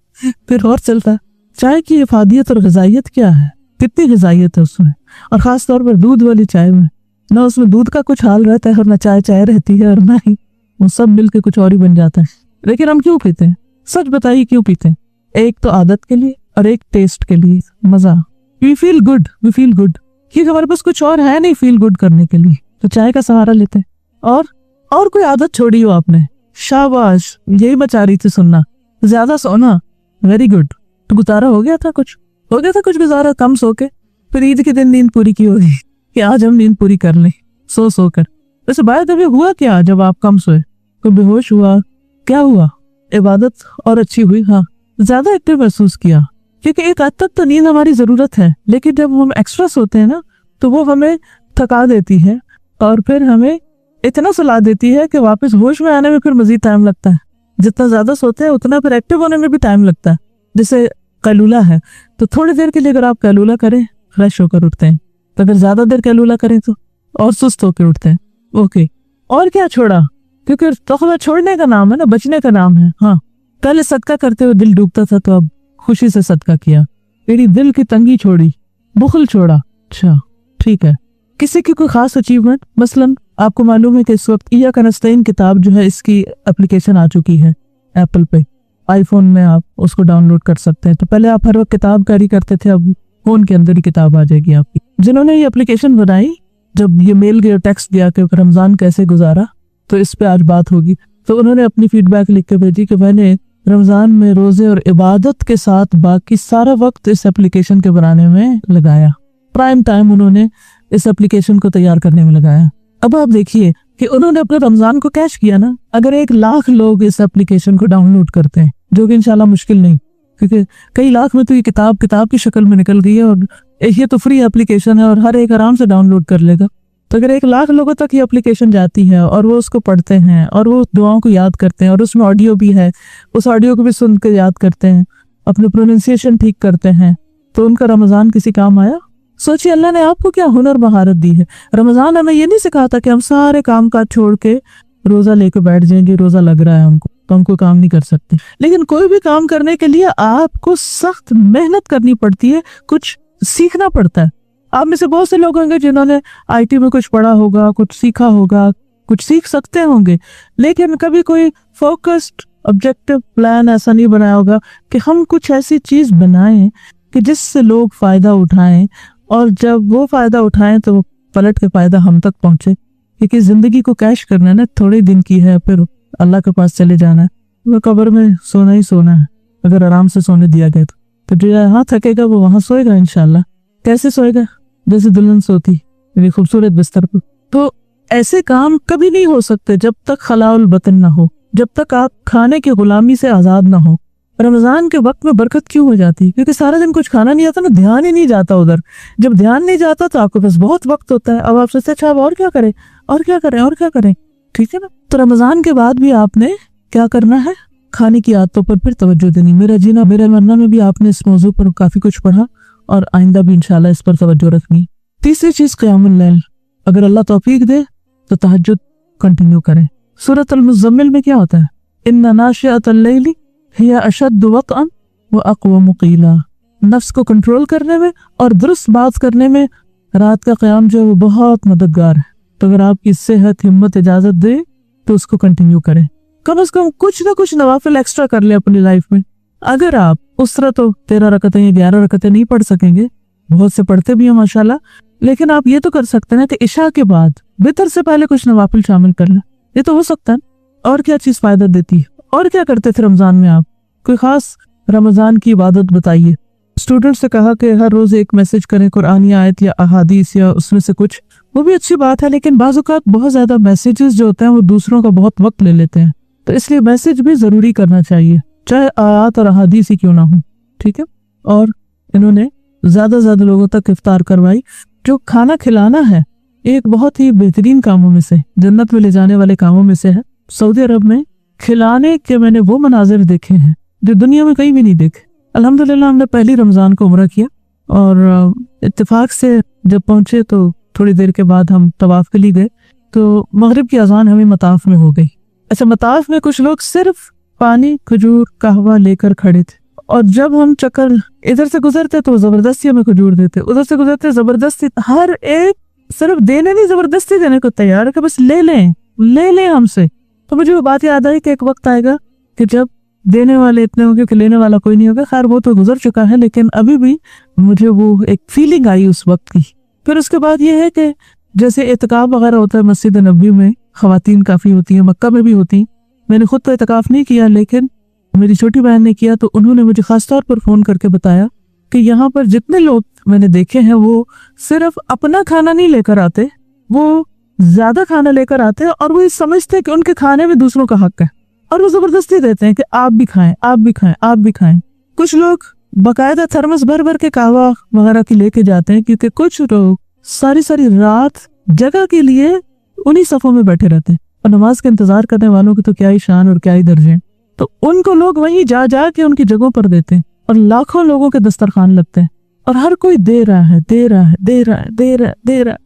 फिर और चलता है। चाय की इफादियत और ग़िज़ाइयत क्या है? कितनी ग़िज़ाइयत है उसमें, और खास तौर पर दूध वाली चाय में ना, उसमें दूध का कुछ हाल रहता है और ना चाय चाय रहती है, और ना ही वो सब मिलके कुछ और ही बन जाता है। लेकिन हम क्यों पीते हैं? सच बताइए क्यों पीते हैं? एक तो आदत के लिए और एक टेस्ट के लिए, मजा। वी फील गुड, क्योंकि हमारे पास कुछ और है नहीं फील गुड करने के लिए, तो चाय का सहारा लेते हैं। और कोई आदत छोड़ी हो आपने, शाबाश, यही मैं चाह रही थी सुनना। ज्यादा सोना, वेरी गुड। तो गुजारा हो गया था कुछ गुजारा कम सो के, फिर ईद के दिन नींद पूरी की होगी कि आज हम नींद पूरी कर लें सो कर। वैसे बाय द वे हुआ क्या जब आप कम सोए? कोई बेहोश हुआ? क्या हुआ? इबादत और अच्छी हुई? हाँ, ज्यादा एक्टिव महसूस किया, क्योंकि एक हद तक तो नींद हमारी जरूरत है, लेकिन जब हम एक्स्ट्रा सोते हैं ना तो वो हमें थका देती है, और फिर हमें इतना सुला देती है कि वापस होश में आने में फिर मजीद टाइम लगता है। जितना ज्यादा सोते हैं उतना फिर एक्टिव होने में भी टाइम लगता है। जैसे कैलूला है, तो थोड़ी देर के लिए अगर आप कैलूला करें, फ्रेश होकर उठते हैं, तो अगर ज्यादा देर कैलूला करें तो और सुस्त होकर उठते हैं। ओके, और क्या छोड़ा? क्योंकि तकवा छोड़ने का नाम है ना, बचने का नाम है। हाँ, पहले सदका करते हुए दिल डूबता था, तो अब खुशी से सदका किया। मेरी दिल की तंगी छोड़ी, बुखल छोड़ा। अच्छा ठीक है। किसी की कोई खास अचीवमेंट, मसलन आपको मालूम है कि इस वक्त इय्याका नस्तईन किताब जो है, इसकी एप्लीकेशन आ चुकी है एप्पल पे, आईफोन में आप उसको डाउनलोड कर सकते हैं। तो पहले आप हर वक्त किताब कैरी करते थे, अब फोन के अंदर ही किताब आ जाएगी आपकी। जिन्होंने ये एप्लीकेशन बनाई, जब ये मेल गया, टेक्स्ट दिया कि रमजान कैसे गुजारा, तो इस पे आज बात होगी। तो उन्होंने अपनी फीडबैक लिख के भेजी कि मैंने रमजान में रोजे और इबादत के साथ बाकी सारा वक्त इस एप्लीकेशन के बनाने में लगाया। प्राइम टाइम उन्होंने इस एप्लीकेशन को तैयार करने में लगाया। अब आप देखिए कि उन्होंने अपने रमजान को कैश किया ना। अगर 1 लाख लोग इस एप्लीकेशन को डाउनलोड करते हैं, जो कि इंशाल्लाह मुश्किल नहीं, क्योंकि कई लाख में तो ये किताब की शक्ल में निकल गई है, और ये तो फ्री एप्लीकेशन है और हर एक आराम से डाउनलोड कर लेगा। तो अगर 1 लाख लोगों तक ये एप्लीकेशन जाती है और वो उसको पढ़ते हैं और वो दुआओं को याद करते हैं और उसमें ऑडियो भी है, उस ऑडियो को भी सुन के याद करते हैं, अपने प्रोनाउंसिएशन ठीक करते हैं, तो उनका रमज़ान किसी काम आया? सोचिए अल्लाह ने आपको क्या हुनर महारत दी है। रमज़ान हमें ये नहीं सिखाता कि हम सारे काम काज छोड़ के रोज़ा लेके बैठ जाएंगे, रोज़ा लग रहा है हमको तो हम कोई काम नहीं कर सकते। लेकिन कोई भी काम करने के लिए आपको सख्त मेहनत करनी पड़ती है, कुछ सीखना पड़ता है। आप में से बहुत से लोग होंगे जिन्होंने IT में कुछ पढ़ा होगा, कुछ सीखा होगा, कुछ सीख सकते होंगे, लेकिन कभी कोई फोकस्ड ऑब्जेक्टिव प्लान ऐसा नहीं बनाया होगा कि हम कुछ ऐसी चीज बनाएं कि जिससे लोग फायदा उठाएं, और जब वो फायदा उठाएं तो पलट के फायदा हम तक पहुंचे। क्योंकि जिंदगी को कैश करना है ना, थोड़े दिन की है, फिर अल्लाह के पास चले जाना है। वो कब्र में सोना ही सोना है, अगर आराम से सोने दिया गया तो जो यहाँ थकेगा वो वहां सोएगा इंशाल्लाह। कैसे सोएगा? जैसे दुल्हन सोती मेरी खूबसूरत बिस्तर पर। तो ऐसे काम कभी नहीं हो सकते जब तक खलाउल बतन ना हो, जब तक आप खाने की गुलामी से आजाद ना हो। रमजान के वक्त में बरकत क्यों हो जाती है? क्योंकि सारा दिन कुछ खाना नहीं आता ना, ध्यान ही नहीं जाता उधर। जब ध्यान नहीं जाता तो आपके पास बहुत वक्त होता है। अब आप सोचते अच्छा अब और क्या करें और क्या करें और क्या करें, ठीक है ना। तो रमजान के बाद भी आपने क्या करना है? खाने की आदतों पर फिर तवज्जो देनी। मेरा जीना मेरे मरना में भी आपने इस मौजू पर काफी कुछ पढ़ा और आइंदा भी इंशाल्लाह इस पर तवज्जो रखनी। तीसरी चीज क़यामुल लैल, अगर अल्लाह तौफीक दे तो तहज्जुद कंटिन्यू करें। सूरत अल-मुज़म्मिल में क्या होता है? इन्ना नाशिअतल लैली हिया अशद्दु वक़अन व अक़वमु क़ीला। नफ्स को कंट्रोल करने में और दुरुस्त बात करने में रात का क़याम जो है वो बहुत मददगार है। तो अगर आपकी सेहत हिम्मत इजाजत दे तो उसको कंटिन्यू करें। कम से कम कुछ ना कुछ नवाफिल एक्स्ट्रा कर ले अपनी लाइफ में। अगर आप उस तरह तो 13 रकतें या 11 रकतें नहीं पढ़ सकेंगे, बहुत से पढ़ते भी हैं माशाल्लाह, लेकिन आप ये तो कर सकते हैं कि इशा के बाद वितर से पहले कुछ नवाफिल शामिल कर लें। ये तो हो सकता है। और क्या चीज फायदा देती है? और क्या करते थे रमजान में आप? कोई खास रमजान की इबादत बताइए। स्टूडेंट से कहा कि हर रोज एक मैसेज करें, कुरानी आयत या अहादीस या उसमें से कुछ, वो भी अच्छी बात है, लेकिन बाज़ औक़ात बहुत ज्यादा मैसेजेस जो होते हैं वो दूसरों का बहुत वक्त ले लेते हैं, तो इसलिए मैसेज भी जरूरी करना चाहिए, चाहे आयत और अहादीस ही क्यों ना हो, ठीक है। और इन्होंने ज्यादा ज्यादा लोगों तक इफ्तार करवाई। जो खाना खिलाना है एक बहुत ही बेहतरीन कामों में से, जन्नत में ले जाने वाले कामों में से है। सऊदी अरब में खिलाने के मैंने वो मनाजिर देखे हैं जो दुनिया में कहीं भी नहीं देखे। अल्हम्दुलिल्लाह हमने पहली रमजान को उम्रा किया और इत्तेफाक से जब पहुंचे तो थोड़ी देर के बाद हम तवाफ के लिए गए तो मगरिब की अजान हमें मताफ में हो गई। अच्छा, मताफ में कुछ लोग सिर्फ पानी, खजूर, कहवा लेकर खड़े थे, और जब हम चक्कर इधर से गुजरते तो जबरदस्ती हमें खजूर देते, उधर से गुजरते जबरदस्ती, हर एक सिर्फ देने नहीं जबरदस्ती देने को तैयार है कि बस ले लें हमसे। तो मुझे वो बात याद आई कि एक वक्त आएगा कि जब देने वाले इतने होंगे कि लेने वाला कोई नहीं होगा। खैर वो तो गुजर चुका है, लेकिन अभी भी मुझे वो एक फीलिंग आई उस वक्त की। फिर उसके बाद ये है कि जैसे एतकाफ वगैरह होता है मस्जिद नबवी में, खवातीन काफी होती है, मक्का में भी होती। मैंने खुद तो एतकाफ नहीं किया, लेकिन मेरी छोटी बहन ने किया, तो उन्होंने मुझे खास तौर पर फोन करके बताया कि यहाँ पर जितने लोग मैंने देखे हैं वो सिर्फ अपना खाना नहीं लेकर आते, वो ज्यादा खाना लेकर आते हैं और वो ये समझते हैं कि उनके खाने में दूसरों का हक है, और वो जबरदस्ती देते हैं कि आप भी खाएं, आप भी खाएं, आप भी खाएं। कुछ लोग बाकायदा थर्मस भर भर के कहवा वगैरह की लेके जाते हैं, क्योंकि कुछ लोग सारी सारी रात जगह के लिए उन्हीं सफों में बैठे रहते हैं, और नमाज का इंतजार करने वालों की तो क्या ही शान और क्या ही दर्जे हैं। तो उनको लोग वहीं जा जा के उनकी जगहों पर देते हैं, और लाखों लोगों के दस्तरखान लगते हैं, और हर कोई दे रहा है,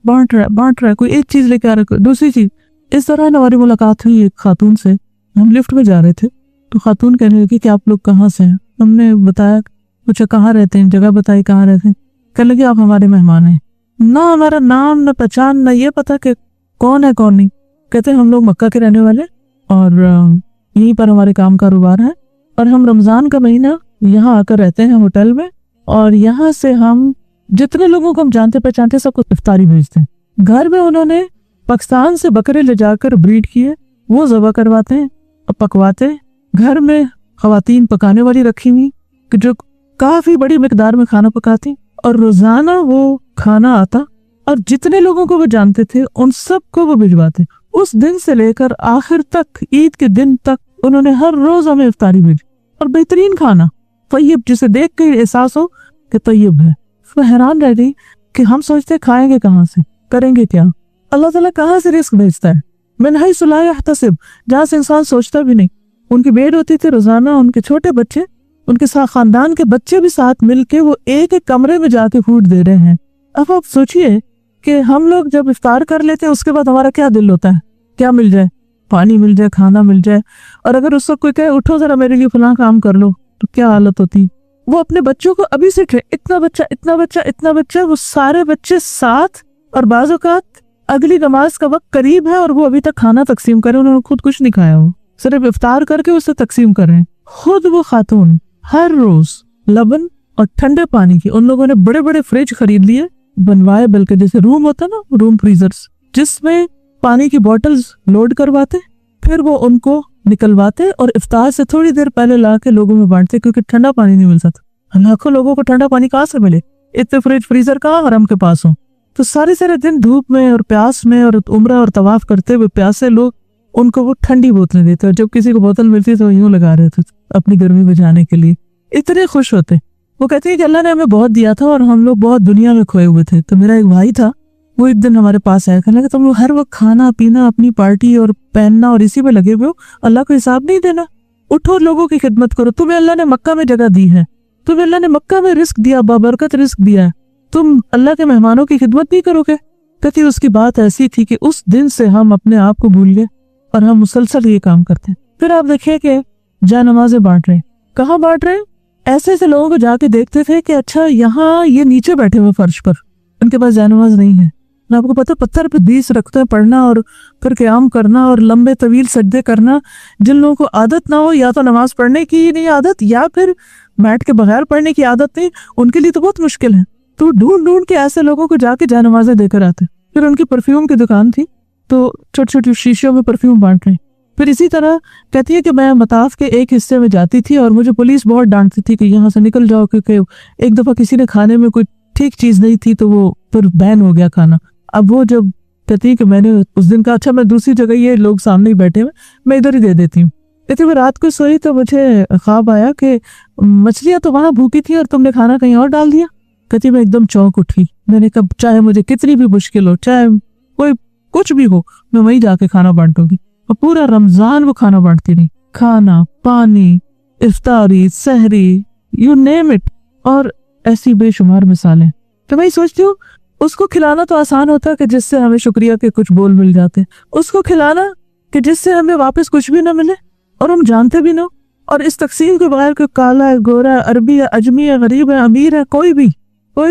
बांट रहा है। कोई एक चीज लेके आ रहा है, दूसरी चीज। इस तरह हमारी मुलाकात हुई एक खातून से। हम लिफ्ट में जा रहे थे तो खातून कहने लगी कि आप लोग कहाँ से हैं? हमने बताया, पूछा कहाँ रहते हैं, जगह बताई कहाँ रहते हैं। कहने लगी आप हमारे मेहमान हैं। ना हमारा नाम, ना पहचान, ना ये पता कि कौन है कौन नहीं। कहते हम लोग मक्का के रहने वाले और यहीं पर हमारे काम कारोबार है, और हम रमजान का महीना यहाँ आकर रहते हैं होटल में, और यहाँ से हम जितने लोगों को हम जानते पहचानते सबको इफ्तारी भेजते हैं। घर में उन्होंने पाकिस्तान से बकरे ले जाकर ब्रीड किए, वो ज़बह करवाते हैं और पकवाते हैं। घर में खवातीन पकाने वाली रखी हुई जो काफी बड़ी मिकदार में खाना पकाती, और रोजाना वो खाना आता, और जितने लोगों को वो जानते थे उन सबको वो भिजवाते। उस दिन से लेकर आखिर तक, ईद के दिन तक उन्होंने हर रोज हमें इफ्तारी भेजी, और बेहतरीन खाना, तय्यब, जिसे देख के एहसास हो कि तय्यब है, وہ حیران رہ گئی کہ ہم سوچتے کھائیں گے کہاں سے, کریں گے کیا. اللہ تعالیٰ کہاں سے رزق بھیجتا ہے؟ من حیث لا یحتسب, جہاں سے انسان سوچتا بھی نہیں. ان کی بیٹ ہوتی تھی روزانہ, ان کے چھوٹے بچے, ان کے ساتھ خاندان کے بچے بھی ساتھ مل کے وہ ایک ایک کمرے میں جا کے فوڈ دے رہے ہیں. اب آپ سوچئے کہ ہم لوگ جب افطار کر لیتے ہیں اس کے بعد ہمارا کیا دل ہوتا ہے, کیا مل جائے, پانی مل جائے, کھانا مل جائے. اور اگر اس وقت کوئی کہے اٹھو ذرا میرے لیے فلاں کام کر لو, تو کیا حالت ہوتی. وہ اپنے بچوں کو ابھی سے اتنا بچہ اتنا بچہ اتنا بچہ, وہ سارے بچے ساتھ, اور بعض اوقات اگلی نماز کا وقت قریب ہے اور وہ ابھی تک کھانا تقسیم کرے, انہوں نے خود کچھ نہیں کھایا, ہو صرف افطار کر کے اسے تقسیم کر رہے ہیں. خود وہ خاتون ہر روز لبن اور ٹھنڈے پانی کی, ان لوگوں نے بڑے بڑے فریج خرید لیے, بنوائے, بلکہ جیسے روم ہوتا نا, روم فریزرز, جس میں پانی کی بوٹلز لوڈ کرواتے, پھر وہ ان کو نکلواتے اور افطار سے تھوڑی دیر پہلے لا کے لوگوں میں بانٹتے, کیونکہ ٹھنڈا پانی نہیں ملتا تھا. لاکھوں لوگوں کو ٹھنڈا پانی کہاں سے ملے, اتنے فریج فریزر کہاں حرم کے پاس ہوں. تو سارے دن دھوپ میں اور پیاس میں اور عمرہ اور طواف کرتے ہوئے پیاسے لوگ, ان کو وہ ٹھنڈی بوتلیں دیتے, اور جب کسی کو بوتل ملتی تو یوں لگا رہے تھے اپنی گرمی بجانے کے لیے, اتنے خوش ہوتے. وہ کہتے ہیں کہ اللہ نے ہمیں بہت دیا تھا اور ہم لوگ بہت دنیا میں کھوئے ہوئے تھے. تو میرا ایک بھائی تھا, وہ ایک دن ہمارے پاس آیا, کہنے لگا تم لوگ ہر وقت کھانا پینا, اپنی پارٹی اور پہننا اور اسی میں لگے ہوئے ہو, اللہ کو حساب نہیں دینا. اٹھو لوگوں کی خدمت کرو, تمہیں اللہ نے مکہ میں جگہ دی ہے, تمہیں اللہ نے مکہ میں رزق دیا, بابرکت رزق دیا ہے, تم اللہ کے مہمانوں کی خدمت نہیں کرو گے. کہتی اس کی بات ایسی تھی کہ اس دن سے ہم اپنے آپ کو بھول گئے اور ہم مسلسل یہ کام کرتے ہیں. پھر آپ دیکھیں کہ جا نمازیں بانٹ رہے, کہاں بانٹ رہے, ایسے لوگوں کو جا کے دیکھتے تھے کہ اچھا یہاں یہ نیچے بیٹھے ہوئے فرش پر, ان کے پاس جا نماز نہیں ہے. آپ کو پتہ پتھر پہ 20 رکھتے ہیں پڑھنا, اور پھر قیام کرنا اور لمبے طویل سجدے کرنا. جن لوگوں کو عادت نہ ہو, یا تو نماز پڑھنے کی نہیں عادت, یا پھر میٹ کے بغیر پڑھنے کی عادت نہیں, ان کے لیے تو بہت مشکل ہے. تو ڈھونڈ کے ایسے لوگوں کو جا کے جا نمازیں دے کر آتے. پھر ان کی پرفیوم کی دکان تھی, تو چھوٹی چھوٹی شیشوں میں پرفیوم بانٹ رہے. پھر اسی طرح کہتی ہے کہ میں مطاف کے ایک حصے میں جاتی تھی اور مجھے پولیس بہت ڈانٹتی تھی کہ یہاں سے نکل جاؤ, کیونکہ ایک دفعہ کسی نے کھانے میں کوئی ٹھیک چیز نہیں تھی تو وہ پھر بین ہو گیا کھانا. اب وہ جب کہتی ہے کہ میں نے اس دن کہا اچھا میں دوسری جگہ, یہ لوگ سامنے ہی بیٹھے ہوئے, میں ادھر ہی دے دیتی ہوں. کہتی میں رات کو سوئی تو مجھے خواب آیا کہ مچھلیاں تو وہاں بھوکی تھی اور تم نے کھانا کہیں اور ڈال دیا. کہتی میں ایک دم چونک اٹھی, میں نے کہا چاہے مجھے کتنی بھی مشکل ہو, چاہے کوئی کچھ بھی ہو, میں وہیں جا کے کھانا بانٹوں گی. اور پورا رمضان وہ کھانا بانٹتی رہی, کھانا, پانی, افطاری, سحری, یو نیم اٹ, اور ایسی بے شمار مثالیں. تو میں سوچتی ہوں اس کو کھلانا تو آسان ہوتا ہے کہ جس سے ہمیں شکریہ کے کچھ بول مل جاتے, اس کو کھلانا کہ جس سے ہمیں واپس کچھ بھی نہ ملے اور ہم جانتے بھی نہ, اور اس تقسیم کے بغیر کوئی کالا ہے, گورا ہے, عربی ہے, اجمی ہے, غریب ہے, امیر ہے, کوئی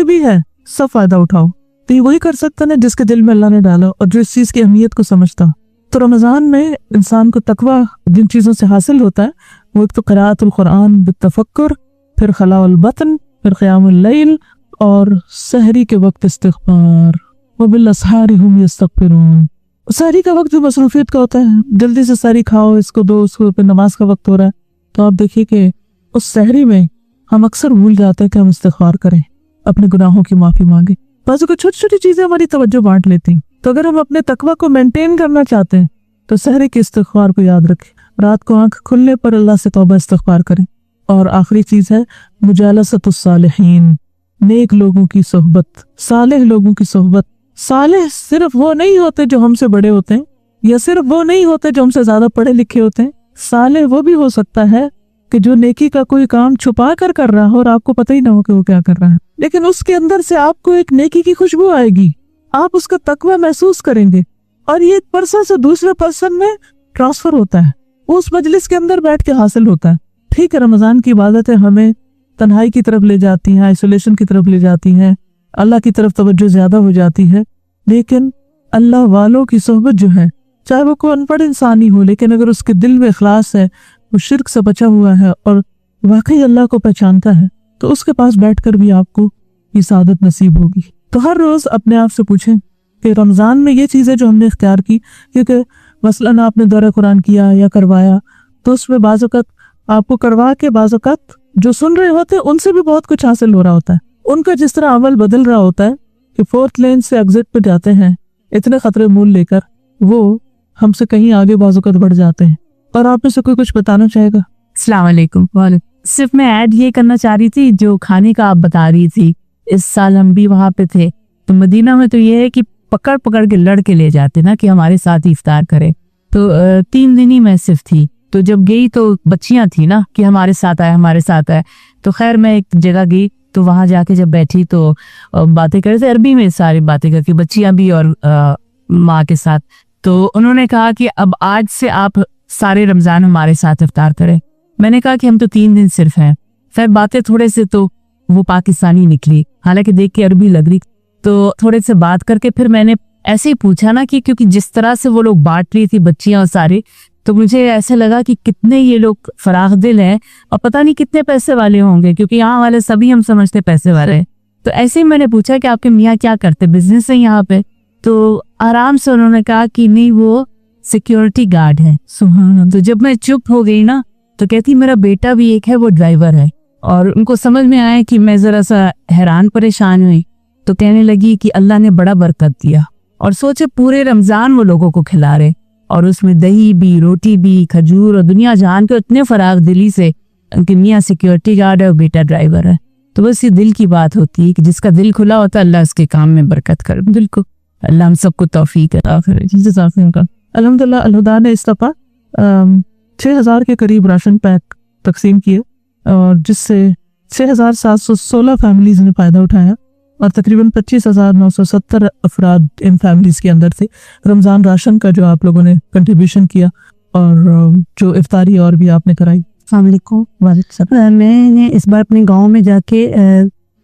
بھی ہے, سب فائدہ اٹھاؤ. تو یہ وہی کر سکتا ہے جس کے دل میں اللہ نے ڈالا اور جو اس چیز کی اہمیت کو سمجھتا. تو رمضان میں انسان کو تقویٰ جن چیزوں سے حاصل ہوتا ہے, وہ ایک تو قراءۃ القرآن بالتفکر, پھر خلاء البطن, پھر قیام اللیل, اور سحری کے وقت استغفار, وبالاسحار هم یستغفرون. سحری کا وقت جو مصروفیت کا ہوتا ہے, جلدی سے سحری کھاؤ, اس کو دو, اس کو, پھر نماز کا وقت ہو رہا ہے. تو آپ دیکھیے کہ اس سحری میں ہم اکثر بھول جاتے ہیں کہ ہم استغفار کریں, اپنے گناہوں کی معافی مانگیں. بعض کو چھوٹی چھوٹی چیزیں ہماری توجہ بانٹ لیتی ہیں. تو اگر ہم اپنے تقویٰ کو مینٹین کرنا چاہتے ہیں تو سحری کے استغفار کو یاد رکھیں. رات کو آنکھ کھلنے پر اللہ سے توبہ استغفار کریں. اور آخری چیز ہے مجالست الصالحین, نیک لوگوں کی صحبت, صالح لوگوں کی صحبت. صالح صرف وہ نہیں ہوتے جو ہم سے بڑے ہوتے ہیں, یا صرف وہ نہیں ہوتے جو ہم سے زیادہ پڑھے لکھے ہوتے ہیں. صالح وہ بھی ہو سکتا ہے کہ جو نیکی کا کوئی کام چھپا کر رہا ہو اور آپ کو پتہ ہی نہ ہو کہ وہ کیا کر رہا ہے, لیکن اس کے اندر سے آپ کو ایک نیکی کی خوشبو آئے گی, آپ اس کا تقویٰ محسوس کریں گے, اور یہ ایک پرسن سے دوسرے پرسن میں ٹرانسفر ہوتا ہے, وہ اس مجلس کے اندر بیٹھ کے حاصل ہوتا ہے. ٹھیک ہے, رمضان کی عبادتیں ہمیں تنہائی کی طرف لے جاتی ہیں, آئسولیشن کی طرف لے جاتی ہیں, اللہ کی طرف توجہ زیادہ ہو جاتی ہے, لیکن اللہ والوں کی صحبت جو ہے, چاہے وہ کوئی ان پڑھ انسان ہی ہو, لیکن اگر اس کے دل میں اخلاص ہے, وہ شرک سے بچا ہوا ہے اور واقعی اللہ کو پہچانتا ہے, تو اس کے پاس بیٹھ کر بھی آپ کو یہ سعادت نصیب ہوگی. تو ہر روز اپنے آپ سے پوچھیں کہ رمضان میں یہ چیزیں جو ہم نے اختیار کی, کیونکہ مثلاً آپ نے دورہ قرآن کیا یا کروایا, تو اس میں بعض اوقات آپ کو کروا کے بعض اوقات جو سن رہے ہوتے ہیں ان سے بھی بہت کچھ حاصل ہو رہا ہوتا ہے. ان کا جس طرح عمل بدل رہا ہوتا ہے کہ 4th لین سے ایگزٹ پہ جاتے ہیں اتنے خطرے مول لے کر, وہ ہم سے کہیں آگے بعض اوقات بڑھ جاتے ہیں. اور آپ میں سے کوئی کچھ بتانا چاہے گا؟ السلام علیکم. صرف میں ایڈ یہ کرنا چاہ رہی تھی جو کھانے کا آپ بتا رہی تھی इस साल हम भी वहाँ पे थे। तो मदीना में तो ये है कि पकड़ पकड़ के लड़के ले जाते ना कि हमारे साथ इफ्तार करे। तो 3 दिन ही मैं सिर्फ थी। तो जब गई तो बच्चियां थी ना कि हमारे साथ आए हमारे साथ आए। तो खैर मैं एक जगह गई तो वहां जाके जब बैठी तो बातें कर रहे थे अरबी में, सारी बातें करके बच्चियां भी और माँ के साथ। तो उन्होंने कहा कि अब आज से आप सारे रमजान हमारे साथ इफ्तार करें। मैंने कहा कि हम तो 3 दिन सिर्फ हैं। फिर बातें थोड़े से तो वो पाकिस्तानी निकली, हालांकि देख के अरबी लग रही। तो थोड़े से बात करके फिर मैंने ऐसे ही पूछा ना कि क्योंकि जिस तरह से वो लोग बांट रही थी बच्चियां और सारे, तो मुझे ऐसे लगा कि कितने ये लोग फराख दिल हैं और पता नहीं कितने पैसे वाले होंगे, क्योंकि यहाँ वाले सभी हम समझते पैसे वाले हैं। तो ऐसे ही मैंने पूछा कि आपके मियाँ क्या करते, बिजनेस है यहाँ पे? तो आराम से उन्होंने कहा कि नहीं वो सिक्योरिटी गार्ड है। सुभान। तो जब मैं चुप हो गई ना तो कहती मेरा बेटा भी एक है, वो ड्राइवर है। और उनको समझ में आया कि मैं जरा सा हैरान परेशान हुई। तो कहने लगी कि अल्लाह ने बड़ा बरकत दिया। और सोचे पूरे रमजान वो लोगों को खिला रहे, और उसमें दही भी, रोटी भी, खजूर, और दुनिया जान के इतने फराग दिली से कि मियाँ सिक्योरिटी गार्ड है और बेटा ड्राइवर है। तो बस ये दिल की बात होती है कि जिसका दिल खुला होता है अल्लाह उसके काम में बरकत कर। दिल को अल्लाह हम सबको तौफीक अता करे। अल्हम्दुलिल्लाह अल-हुदा ने इस दफ़ा 6000 के करीब राशन पैक तकसीम किए, और जिससे 6716 फैमिलीज ने फ़ायदा उठाया, और तकरीबन 25,970 अफराद इन फैमिलीज के अंदर थे। रमज़ान राशन का जो आप लोगों ने कंट्रीब्यूशन किया, और जो इफ्तारी और भी आपने कराई। अस्सलाम वालेकुम। मैंने इस बार अपने गांव में जाके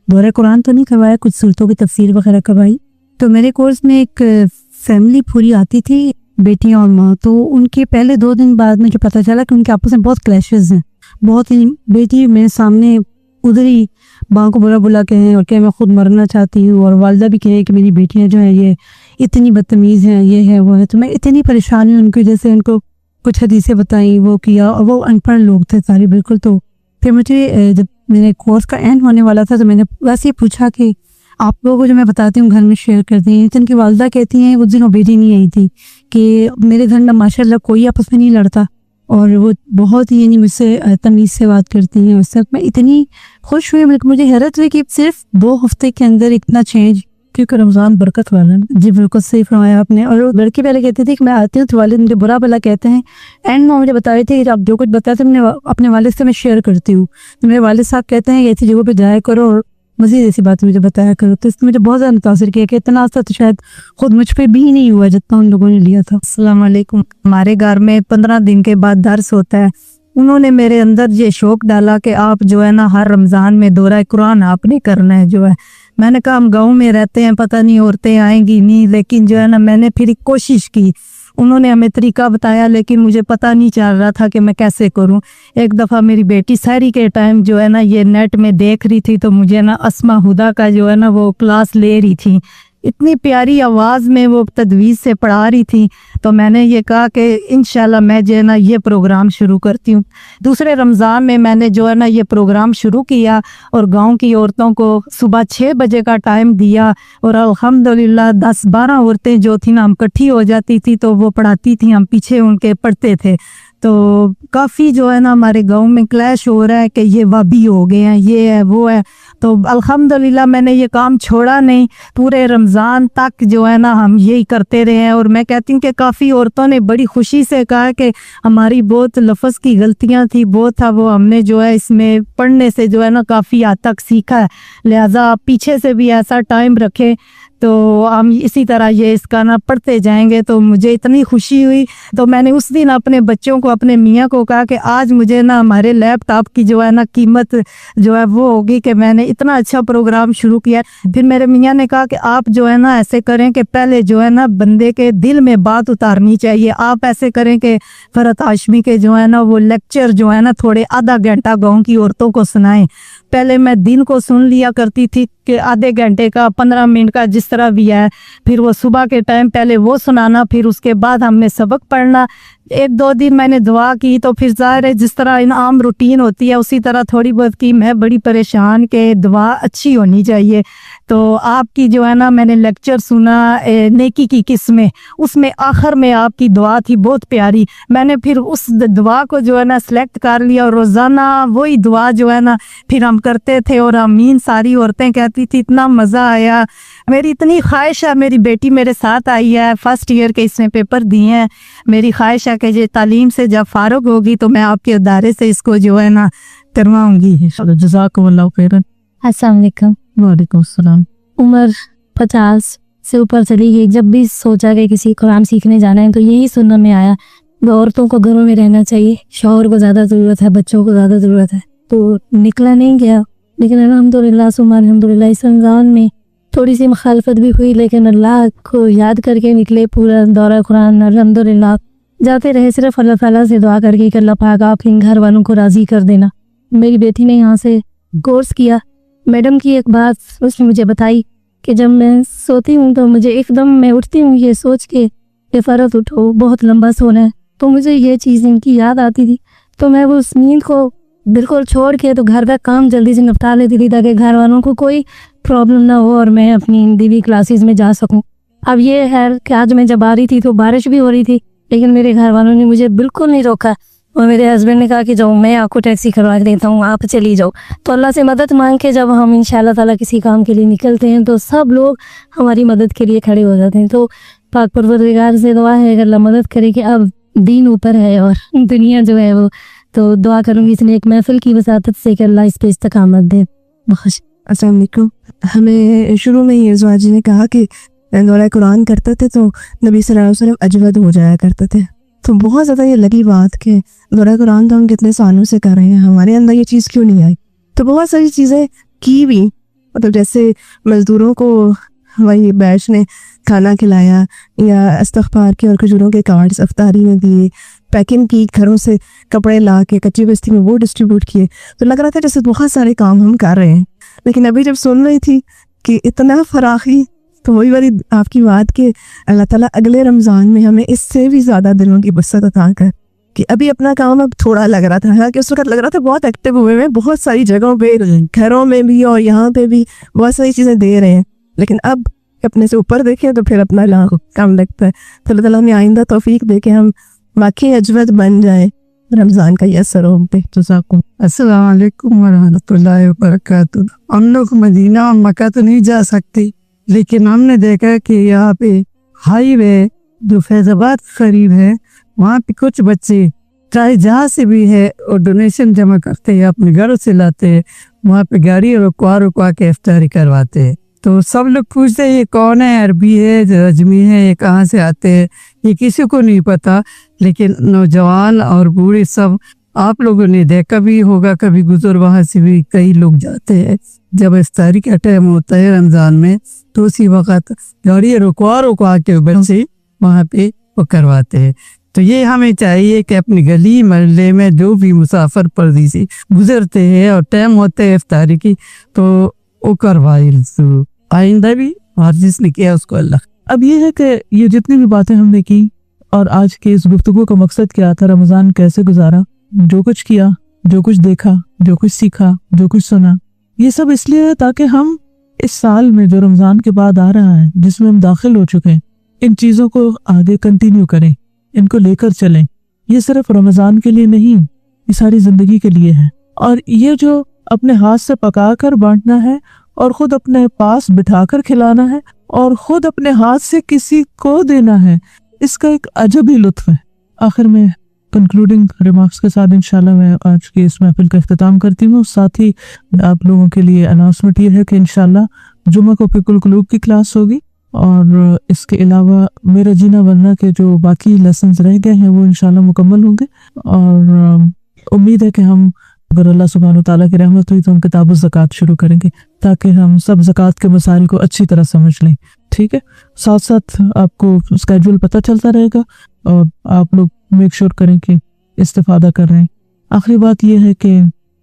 दौरा कुरान तो नहीं करवाया, कुछ सूरतों की तफसीर वगैरह करवाई। तो मेरे कोर्स में एक फैमिली पूरी आती थी, बेटियां और माँ। तो उनके पहले 2 दिन बाद मुझे पता चला कि उनके आपस में बहुत क्लैशेस हैं, बहुत ही। बेटी मेरे सामने उधर ही माँ को बुरा बुला के हैं और क्या मैं खुद मरना चाहती हूँ, और वालदा भी कहे कि मेरी बेटियाँ जो हैं ये इतनी बदतमीज़ हैं, ये है वो है। तो मैं इतनी परेशान हुई उनकी, जैसे उनको कुछ हदीसें बताई, वो किया, और वो अनपढ़ लोग थे सारे बिल्कुल। तो फिर मुझे जब मेरे कोर्स का एंड होने वाला था तो मैंने वैसे ही पूछा कि आप लोगों को जो मैं बताती हूँ घर में शेयर करती हैं। तो उनकी वालदा कहती हैं उस दिन वो बेटी नहीं आई थी कि मेरे घर में माशाल्लाह कोई आपस में नहीं लड़ता, और वो बहुत ही यानी मुझसे तमीज़ से बात करती हैं। उस वक्त मैं इतनी खुश हुई, मुझे हैरत हुई कि सिर्फ 2 हफ्ते के अंदर इतना चेंज, क्योंकि रमज़ान बरकत वाला है। जी बिल्कुल सही फरमाया आपने। और वो लड़की पहले कहती थी कि मैं आती हूँ तो वालिद मुझे बुरा भला कहते हैं, एंड में मुझे बता रही थी कि आप जो कुछ बताते हैं अपने वालिद से मैं शेयर करती हूँ। तो मेरे वालिद साहब कहते हैं ऐसी जगहों पर जाया करो और मज़ीद ऐसी बातें मुझे बताया करो। तो इसने मुझे बहुत ज़्यादा मुतासिर किया कि इतना असर तो शायद खुद मुझ पर भी नहीं हुआ जितना उन लोगों ने लिया था। अस्सलाम वालेकुम। हमारे घर में 15 दिन के बाद दर्स होता है। उन्होंने मेरे अंदर ये शौक डाला कि आप जो है ना हर रमज़ान में दौरा कुरान आपने करना है जो है। मैंने कहा हम गाँव में रहते हैं, पता नहीं औरतें आएंगी नहीं, लेकिन जो है ना मैंने फिर कोशिश की। उन्होंने हमें तरीका बताया, लेकिन मुझे पता नहीं चल रहा था कि मैं कैसे करूं। एक दफ़ा मेरी बेटी सहरी के टाइम जो है ना ये नेट में देख रही थी, तो मुझे ना अस्मा हुदा का जो है ना वो क्लास ले रही थी, इतनी प्यारी आवाज़ में वो तजवीज़ से पढ़ा रही थी। तो मैंने ये कहा कि इंशाल्लाह मैं जो है ना ये प्रोग्राम शुरू करती हूँ। दूसरे रमज़ान में मैंने जो है ना ये प्रोग्राम शुरू किया और गांव की औरतों को सुबह 6 बजे का टाइम दिया, और अल्हम्दुलिल्लाह 10-12 औरतें जो थी ना हम इकट्ठी हो जाती थी, तो वो पढ़ाती थी, हम पीछे उनके पढ़ते थे। तो काफ़ी जो है ना हमारे गांव में क्लैश हो रहा है कि ये वाबी हो गए हैं, ये है वो है। तो अल्हम्दुलिल्लाह मैंने ये काम छोड़ा नहीं, पूरे रमज़ान तक जो है ना हम यही करते रहे हैं। और मैं कहती हूँ कि काफ़ी औरतों ने बड़ी खुशी से कहा कि हमारी बहुत लफ्ज़ की गलतियाँ थी, बहुत था, वो हमने जो है इसमें पढ़ने से जो है ना काफ़ी हद तक सीखा है। लिहाजा आप पीछे से भी ऐसा टाइम रखें तो हम इसी तरह ये इसका ना पढ़ते जाएंगे। तो मुझे इतनी खुशी हुई, तो मैंने उस दिन अपने बच्चों को, अपने मियाँ को कहा कि आज मुझे ना हमारे लैपटॉप की जो है ना कीमत जो है वो होगी कि मैंने इतना अच्छा प्रोग्राम शुरू किया। फिर मेरे मियाँ ने कहा कि आप जो है ना ऐसे करें कि पहले जो है ना बंदे के दिल में बात उतारनी चाहिए। आप ऐसे करें कि फरहत हाशमी के जो है ना वो लेक्चर जो है ना थोड़े आधा घंटा गाँव की औरतों को सुनाएं। पहले मैं दिन को सुन लिया करती थी कि आधे घंटे का, 15 मिनट का, जिस तरह भी है। फिर वो सुबह के टाइम पहले वो सुनाना, फिर उसके बाद हमने सबक पढ़ना। 1-2 दिन मैंने दुआ की, तो फिर ज़ाहिर है जिस तरह इन आम रूटीन होती है उसी तरह थोड़ी बहुत की। मैं बड़ी परेशान कि दुआ अच्छी होनी चाहिए। تو آپ کی جو ہے نا میں نے لیکچر سنا نیکی کی قسمیں، اس میں آخر میں آپ کی دعا تھی بہت پیاری. میں نے پھر اس دعا کو جو ہے نا سلیکٹ کر لیا اور روزانہ وہی دعا جو ہے نا پھر ہم کرتے تھے اور آمین ساری عورتیں کہتی تھی. اتنا مزہ آیا. میری اتنی خواہش ہے، میری بیٹی میرے ساتھ آئی ہے، فرسٹ ایئر کے اس میں پیپر دیے ہیں. میری خواہش ہے کہ یہ تعلیم سے جب فارغ ہوگی تو میں آپ کے ادارے سے اس کو جو ہے نا کرواؤں گی. جزاکم اللہ خیرا. السلام علیکم. وعلیکم السلام. عمر 50 سے اوپر چلی گئی. جب بھی سوچا کہ کسی قرآن سیکھنے جانا ہے تو یہی سننے میں آیا عورتوں کو گھروں میں رہنا چاہیے، شوہر کو زیادہ ضرورت ہے، بچوں کو زیادہ ضرورت ہے. تو نکلا نہیں گیا، لیکن الحمدللہ ثم الحمدللہ اس رمضان میں تھوڑی سی مخالفت بھی ہوئی، لیکن اللہ کو یاد کر کے نکلے. پورا دورہ قرآن الحمدللہ جاتے رہے، صرف اللہ تعالیٰ سے دعا کر کے کہ اللہ پاک آپ ان گھر والوں کو راضی کر دینا. میری بیٹی نے یہاں سے کورس کیا. میڈم کی ایک بات اس نے مجھے بتائی کہ جب میں سوتی ہوں تو مجھے ایک دم میں اٹھتی ہوں یہ سوچ کے کہ فرض اٹھو بہت لمبا سونا ہے، تو مجھے یہ چیز ان کی یاد آتی تھی. تو میں وہ اس نیند کو بالکل چھوڑ کے تو گھر کا کام جلدی سے نپٹا لیتی تھی تاکہ گھر والوں کو کوئی پرابلم نہ ہو اور میں اپنی دیوی کلاسز میں جا سکوں. اب یہ ہے کہ آج میں جب آ رہی تھی تو بارش بھی ہو رہی تھی، لیکن میرے گھر والوں نے مجھے بالکل نہیں روکا اور میرے ہسبینڈ نے کہا کہ جاؤ میں آپ کو ٹیکسی کروا کے دیتا ہوں، آپ چلی جاؤ. تو اللہ سے مدد مانگ کے جب ہم انشاءاللہ تعالیٰ کسی کام کے لیے نکلتے ہیں تو سب لوگ ہماری مدد کے لیے کھڑے ہو جاتے ہیں. تو پاک پروردگار سے دعا ہے کہ اللہ مدد کرے کہ اب دین اوپر ہے اور دنیا جو ہے وہ، تو دعا کروں گی اس نے ایک محفل کی وساطت سے کہ اللہ اس پہ استقامت دے. السلام علیکم. ہمیں شروع میں ہی ازواج جی نے کہا کہ دورہ قرآن کرتے تھے تو نبی صلی اللہ علیہ وسلم اجود ہو جایا کرتے تھے. تو بہت زیادہ یہ لگی بات کہ دورہ قرآن تو ہم کتنے سالوں سے کر رہے ہیں، ہمارے اندر یہ چیز کیوں نہیں آئی. تو بہت ساری چیزیں کی بھی، مطلب جیسے مزدوروں کو وہی بیچ نے کھانا کھلایا، یا استغفار کے اور کھجوروں کے کارڈز افطاری میں دیے، پیکنگ کی، گھروں سے کپڑے لا کے کچی بستی میں وہ ڈسٹریبیوٹ کیے. تو لگ رہا تھا جیسے بہت سارے کام ہم کر رہے ہیں. لیکن ابھی جب سن رہی تھی کہ اتنا فراخی، تو وہی والی آپ کی بات کہ اللہ تعالیٰ اگلے رمضان میں ہمیں اس سے بھی زیادہ دلوں کی وسعت عطا کر. کہ ابھی اپنا کام اب تھوڑا لگ رہا تھا، حالانکہ اس وقت لگ رہا تھا بہت ایکٹیو ہوئے ہیں، بہت ساری جگہوں پہ، گھروں میں بھی اور یہاں پہ بھی بہت ساری چیزیں دے رہے ہیں. لیکن اب اپنے سے اوپر دیکھیں تو پھر اپنا کام لگتا ہے. تو اللہ تعالیٰ ہمیں آئندہ توفیق دے کہ ہم واقعی اجود بن جائیں رمضان کا یہ اثر ہو پہ. السلام علیکم ورحمۃ اللہ وبرکاتہ. ہم لوگ مدینہ اور مکہ تو نہیں جا سکتے، لیکن ہم نے دیکھا کہ یہاں پہ ہائی وے جو فیض آباد قریب ہے، وہاں پہ کچھ بچے چاہے جہاں سے بھی ہے اور ڈونیشن جمع کرتے ہیں، اپنے گھروں سے لاتے ہیں، وہاں پہ گاڑی رکوا کے افطاری کرواتے ہیں. تو سب لوگ پوچھتے ہیں یہ کون ہے، عربی ہے، رجمی ہے، یہ کہاں سے آتے ہیں، یہ کسی کو نہیں پتا. لیکن نوجوان اور بوڑھے سب، آپ لوگوں نے دیکھا بھی ہوگا، کبھی گزر وہاں سے بھی کئی لوگ جاتے ہیں. جب افطاری کا ٹائم ہوتا ہے رمضان میں تو اسی وقت گاڑی رکوا کے بچے وہاں پہ وہ کرواتے ہیں. تو یہ ہمیں چاہیے کہ اپنی گلی محلے میں جو بھی مسافر پردیسی گزرتے ہیں اور ٹائم ہوتے ہے افطاری کی تو وہ کروائے. آئندہ بھی اور جس نے کیا اس کو اللہ. اب یہ ہے کہ یہ جتنی بھی باتیں ہم نے کی اور آج کے اس گفتگو کا مقصد کیا تھا، رمضان کیسے گزارا، جو کچھ کیا، جو کچھ دیکھا، جو کچھ سیکھا، جو کچھ سنا، یہ سب اس لیے ہے تاکہ ہم اس سال میں جو رمضان کے بعد آ رہا ہے، جس میں ہم داخل ہو چکے ہیں، ان چیزوں کو آگے کنٹینیو کریں، ان کو لے کر چلیں. یہ صرف رمضان کے لیے نہیں، یہ ساری زندگی کے لیے ہے. اور یہ جو اپنے ہاتھ سے پکا کر بانٹنا ہے اور خود اپنے پاس بٹھا کر کھلانا ہے اور خود اپنے ہاتھ سے کسی کو دینا ہے، اس کا ایک عجب ہی لطف ہے. آخر میں کنکلوڈنگ ریمارکس کے ساتھ انشاءاللہ میں آج کی اس محفل کا اختتام کرتی ہوں. ساتھ ہی آپ لوگوں کے لیے اناؤنسمنٹ یہ ہے کہ انشاءاللہ جمعہ کو فقہ القلوب کی کلاس ہوگی، اور اس کے علاوہ میرا جینا ورنہ کے جو باقی لیسنز رہ گئے ہیں وہ انشاءاللہ مکمل ہوں گے. اور امید ہے کہ ہم اگر اللہ سبحانہ وتعالیٰ کی رحمت ہوئی تو ہم کتاب الزکوٰۃ شروع کریں گے تاکہ ہم سب زکوٰۃ کے مسائل کو اچھی طرح سمجھ لیں. ٹھیک ہے، ساتھ ساتھ آپ کو اسکیجول پتہ چلتا رہے گا اور آپ لوگ میک شور کریں کہ استفادہ کر رہے ہیں. آخری بات یہ ہے کہ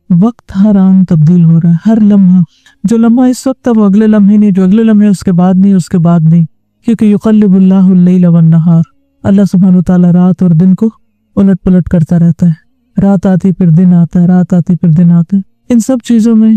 وقت ہر آن تبدیل ہو رہا ہے، ہر لمحہ. جو لمحہ اس وقت ہے وہ اگلے لمحے نہیں، جو اگلے لمحے اس کے بعد نہیں، اس کے بعد نہیں، کیونکہ یقلب اللہ اللیل والنہار، اللہ سبحانہ وتعالیٰ رات اور دن کو الٹ پلٹ کرتا رہتا ہے. رات آتی پھر دن آتا ہے، رات آتی پھر دن آتا ہے. ان سب چیزوں میں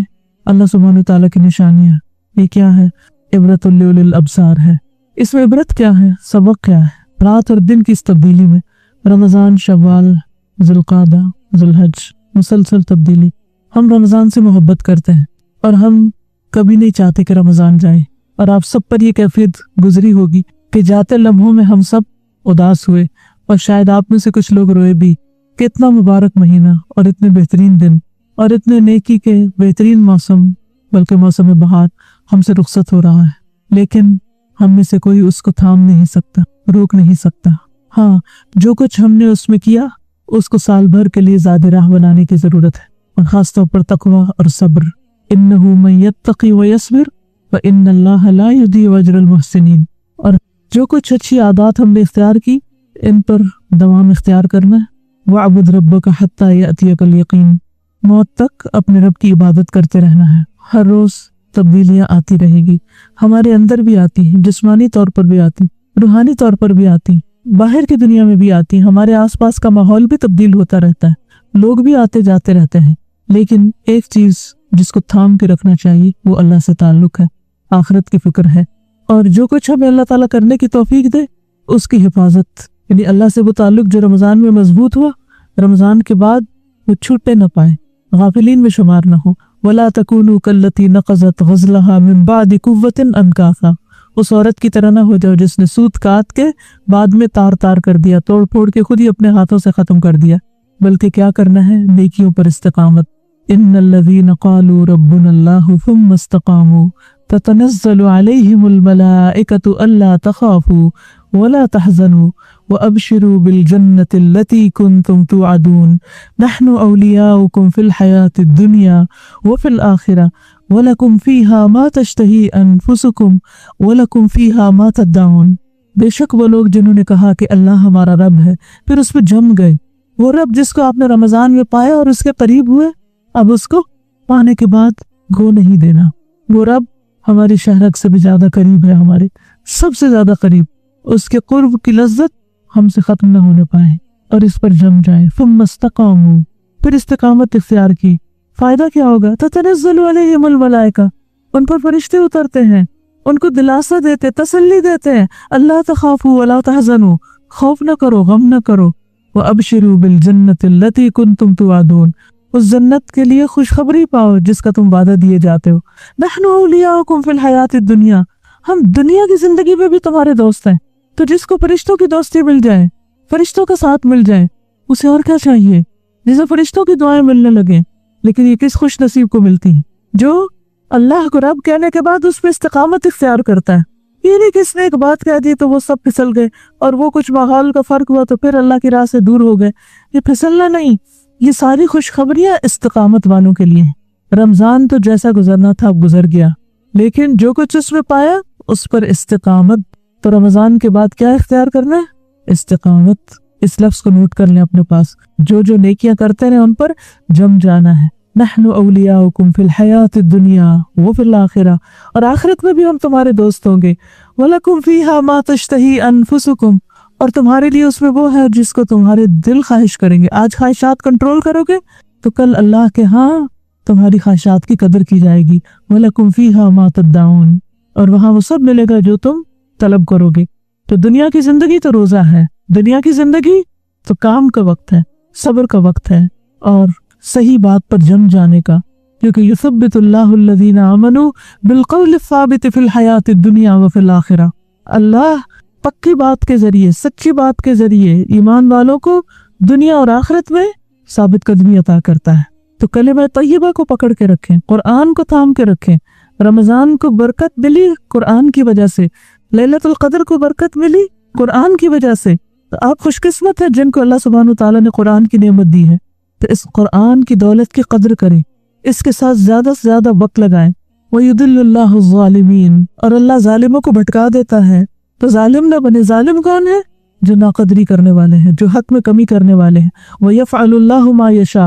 اللہ سبحانہ وتعالیٰ کی نشانیاں، ये क्या है? इबरतुल लिउलिल अब्सार है। इसमें इबरत क्या है, सबक क्या है? रात और दिन की इस तब्दीली में रमज़ान, शव्वाल, ज़ुल्क़ादा, ज़ुल्हज, मुसलसल तब्दीली। हम रमज़ान से मोहब्बत करते हैं और हम कभी नहीं चाहते कि रमज़ान जाए, और आप सब पर यह कैफियत गुजरी होगी कि जाते लम्हों में हम सब उदास हुए, और शायद आप में से कुछ लोग रोए भी। कितना मुबारक महीना और इतने बेहतरीन दिन और इतने नेकी के बेहतरीन मौसम, बल्कि मौसम बहार हमसे रुखसत हो रहा है, लेकिन हम में से कोई उसको थाम नहीं सकता, रोक नहीं सकता। हाँ, जो कुछ हमने उसमें किया उसको साल भर के लिए ज़्यादा राह बनाने की ज़रूरत है, और ख़ास तौर पर तक़वा और सब्र। इन्नहु मन यत्तक़ी व यस्बिर व इन्नल्लाह ला युज़ीअु अज्रल मुहसिनीन। और जो कुछ अच्छी आदत हमने इख्तियार की, इन पर दवाम इख्तियार करना है। वअबुद रब्बका हत्ता यअतियकल यकीन। मौत तक अपने रब की इबादत करते रहना है। हर रोज़ तब्दीलियाँ आती रहेगी, हमारे अंदर भी आती हैं, जिस्मानी तौर पर भी आती, रूहानी तौर पर भी आती, बाहर की दुनिया में भी आती। हमारे आसपास का माहौल भी तब्दील होता रहता है, लोग भी आते जाते रहते हैं, लेकिन एक चीज़ जिसको थाम के रखना चाहिए वो अल्लाह से ताल्लुक़ है, आखिरत की फिक्र है, और जो कुछ हमें अल्लाह ताला करने की तौफीक दे उसकी हिफाजत, यानी अल्लाह से वो ताल्लुक़ जो रमज़ान में मजबूत हुआ, रमज़ान के बाद वो छूटने न पाए, गाफिलीन में शुमार न हो। वला तकूनु कल्लती नक़ज़त ग़ज़लहा मिन बादि कुव्वतिन अनकासा। उस औरत की तरह ना हो जाओ जिसने सूत काट के बाद में तार तार कर दिया, तोड़ फोड़ के खुद ही अपने हाथों से ख़त्म कर दिया, बल्कि क्या करना है, नेकियों पर इस्तिक़ामत। इन्नल्लज़ीना क़ालू रब्बुनल्लाहु थुम्मा इस्तक़ामू ततनज़्ज़लु अलैहिमुल मलाइकतु अल्ला तख़ाफ़ू वला तहज़नू व अबशिरू बिल जन्नतिल्लती कुन्तुम तुअदून नहनु औलियाउकुम फिल हयातिद दुनिया व फिल आखिरह वलकुम फ़ीहा मा तश्तही अनफुसुकुम वलकुम फ़ीहा मा तद्दाऊन। बेशक वो लोग जिन्होंने कहा कि अल्लाह हमारा रब है, फिर उस पर जम गए। वो रब जिसको आपने रमज़ान में पाया और उसके करीब हुए, अब उसको पाने के बाद गो नहीं देना। वो रब हमारी शहरक से भी ज़्यादा करीब है, हमारे सबसे ज़्यादा करीब। उसके कुर्ब की लज्जत हमसे ख़त्म न होने पाए और इस पर जम जाए। थुम्मा इस्तक़ामू, फिर इस्तिक़ामत इख्तियार की। फ़ायदा क्या होगा? ततनज़्ज़लु अलैहिमुल मलाइका, उन पर फरिश्ते उतरते हैं, उनको दिलासा देते, तसल्ली देते हैं। अल्ला तख़ाफ़ू वला तहज़नू, खौफ न करो, गम न करो। व अबशिरू बिल जन्नतिल्लती कुन्तुम तुअदून, उस जन्नत के लिए खुशखबरी पाओ जिसका तुम वादा दिए जाते हो। नहनु औलियाउकुम फिल हयातिद दुनिया, हम दुनिया की जिंदगी में भी तुम्हारे दोस्त हैं। तो जिसको फरिश्तों की दोस्ती मिल जाए, फरिश्तों का साथ मिल जाए, उसे और क्या चाहिए? जिसे फरिश्तों की दुआएं मिलने लगे। लेकिन ये किस खुश नसीब को मिलती है? जो अल्लाह को रब कहने के बाद उस पर इस्तिक़ामत इख्तियार करता है। ये नहीं किसने एक बात कह दी तो वो सब फिसल गए, और वो कुछ माहौल का फर्क हुआ तो फिर अल्लाह की राह से दूर हो गए। ये फिसलना नहीं, ये सारी खुशखबरियां इस्तिक़ामत वालों के लिए हैं। रमज़ान तो जैसा गुजरना था अब गुजर गया, लेकिन जो कुछ उसमें पाया उस पर इस्तिक़ामत। तो रमज़ान के बाद क्या इख्तियार करना है? इस्तिक़ामत। इस लफ्ज़ को नोट कर लें अपने पास। जो जो नेकियां करते रहे उन पर जम जाना है। नहनु औलियाउकुम फिल हयातिद दुनिया व फिल आखिरह, और आखिरत में भी हम तुम्हारे दोस्त होंगे। वलकुम फ़ीहा मा तश्तही अनफुसुकुम, और तुम्हारे लिए उसमें वो है जिसको तुम्हारे दिल ख्वाहिश करेंगे। आज ख्वाहिशात कंट्रोल करोगे तो कल अल्लाह के यहाँ तुम्हारी ख्वाहिशात की कदर की जाएगी। वलकुम फ़ीहा मा तद्दाऊन, और वहाँ वो सब मिलेगा जो तुम तलब करोगे। तो दुनिया की जिंदगी तो रोज़ा है, दुनिया की जिंदगी तो काम का वक्त है, सब्र का वक्त है, और सही बात पर जम जाने का, क्योंकि युसब्बितुल्लाहुल्लज़ीना आमनू बिलक़ौलि साबित फिल हयातिद दुनिया व फिल आखिरह। अल्लाह पक्की बात के जरिए, सच्ची बात के जरिए ईमान वालों को दुनिया और आखिरत में साबित कदमी अता करता है। तो कलिमा तय्यबा को पकड़ के रखें, कुरान को थाम के रखें। रमज़ान को बरकत मिली कुरान की वजह से, लैलतुल क़द्र को बरकत मिली कुरान की वजह से। तो आप खुशकिस्मत हैं जिनको अल्लाह सुब्हानहू तआला ने कुरान की नेमत दी है। तो इस कुरान की दौलत की कदर करें, इसके साथ ज़्यादा से ज़्यादा वक्त लगाएं। वयुदिल्लुल्लाहु ज़ालिमीन, और अल्लाह जालिमों को भटका देता है। तो जालिम न बने। जालिम कौन है? जो नाकदरी करने वाले हैं, जो हक में कमी करने वाले हैं। वयफ़अलुल्लाहु मा यशा,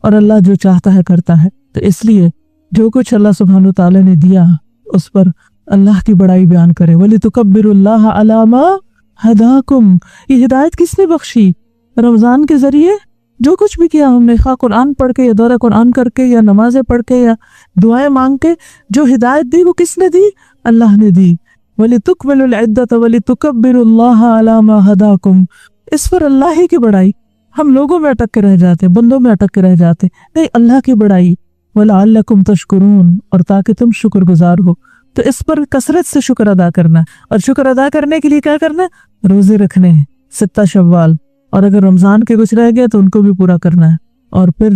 और अल्लाह जो चाहता है करता है। तो इसलिए जो कुछ अल्लाह सुब्हानहू तआला ने दिया उस पर अल्लाह की बड़ाई बयान करें। वलितुकब्बिरुल्लाह अला मा हदाकुम, ये हिदायत किसने बख्शी? रमज़ान के जरिए جو کچھ بھی کیا ہم نے، خواہ قرآن پڑھ کے یا دورہ قرآن کر کے یا نمازیں پڑھ کے یا دعائیں مانگ کے، جو ہدایت دی وہ کس نے دی؟ اللہ نے دی۔ وَلِتُكْمِلُوا الْعِدَّةَ وَلِتُكَبِّرُوا اللَّهَ عَلَى مَا هَدَاكُمْ۔ اس پر اللہ ہی کی بڑائی، ہم لوگوں میں اٹک کے رہ جاتے، بندوں میں اٹک کے رہ جاتے، نہیں، اللہ کی بڑائی۔ وَلَعَلَّكُمْ تَشْكُرُونَ، اور تاکہ تم شکر گزار ہو۔ تو اس پر کثرت سے شکر ادا کرنا، اور شکر ادا کرنے کے لیے کیا کرنا ہے؟ روزے رکھنے ہیں، 6 شوال، اور اگر رمضان کے کچھ رہ گئے تو ان کو بھی پورا کرنا ہے۔ اور پھر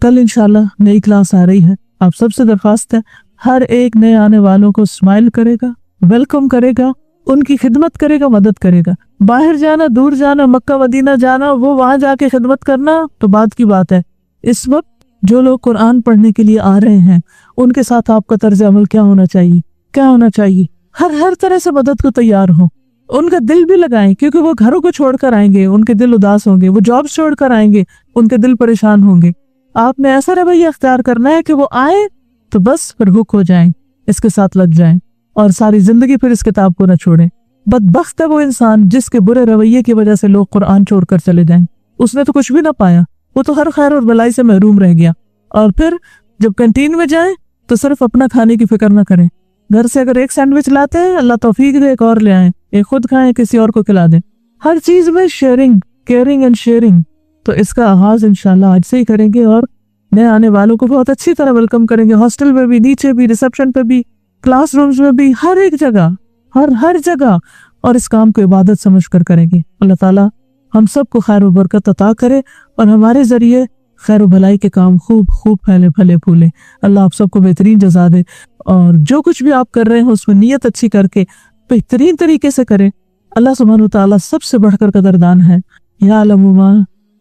کل انشاءاللہ نئی کلاس آ رہی ہے، آپ سب سے درخواست ہے ہر ایک نئے آنے والوں کو اسمائل کرے گا، ویلکم کرے گا، ان کی خدمت کرے گا، مدد کرے گا۔ باہر جانا، دور جانا، مکہ مدینہ جانا، وہ وہاں جا کے خدمت کرنا تو بعد کی بات ہے۔ اس وقت جو لوگ قرآن پڑھنے کے لیے آ رہے ہیں ان کے ساتھ آپ کا طرز عمل کیا ہونا چاہیے؟ کیا ہونا چاہیے؟ ہر طرح سے مدد کو تیار ہوں، ان کا دل بھی لگائیں، کیونکہ وہ گھروں کو چھوڑ کر آئیں گے، ان کے دل اداس ہوں گے، وہ جاب چھوڑ کر آئیں گے، ان کے دل پریشان ہوں گے۔ آپ نے ایسا رویہ اختیار کرنا ہے کہ وہ آئیں تو بس پھر ہک ہو جائیں، اس کے ساتھ لگ جائیں، اور ساری زندگی پھر اس کتاب کو نہ چھوڑیں۔ بدبخت ہے وہ انسان جس کے برے رویے کی وجہ سے لوگ قرآن چھوڑ کر چلے جائیں، اس نے تو کچھ بھی نہ پایا، وہ تو ہر خیر اور بلائی سے محروم رہ گیا۔ اور پھر جب کینٹین میں جائیں تو صرف اپنا کھانے کی فکر نہ کریں، گھر سے اگر ایک سینڈوچ لاتے ہیں، اللہ توفیق دے ایک اور لے آئیں، ایک خود کھائیں، کسی اور کو کھلا دیں۔ ہر چیز میں شیئرنگ، کیئرنگ اینڈ شیئرنگ۔ تو اس کا آغاز انشاءاللہ آج سے ہی کریں گے، اور نئے آنے والوں کو بہت اچھی طرح ویلکم کریں گے، ہاسٹل میں بھی، نیچے بھی، ریسپشن پہ بھی، کلاس رومز میں بھی، ہر ایک جگہ، ہر جگہ، اور اس کام کو عبادت سمجھ کر کریں گے۔ اللہ تعالیٰ ہم سب کو خیر و برکت عطا کرے، اور ہمارے ذریعے خیر و بھلائی کے کام خوب پھیلے پھولے۔ اللہ آپ سب کو بہترین جزا دے، اور جو کچھ بھی آپ کر رہے ہیں اس میں نیت اچھی کر کے بہترین طریقے سے کریں۔ اللہ سبحانہ و تعالیٰ سب سے بڑھ کر قدردان ہے۔ یعلم ما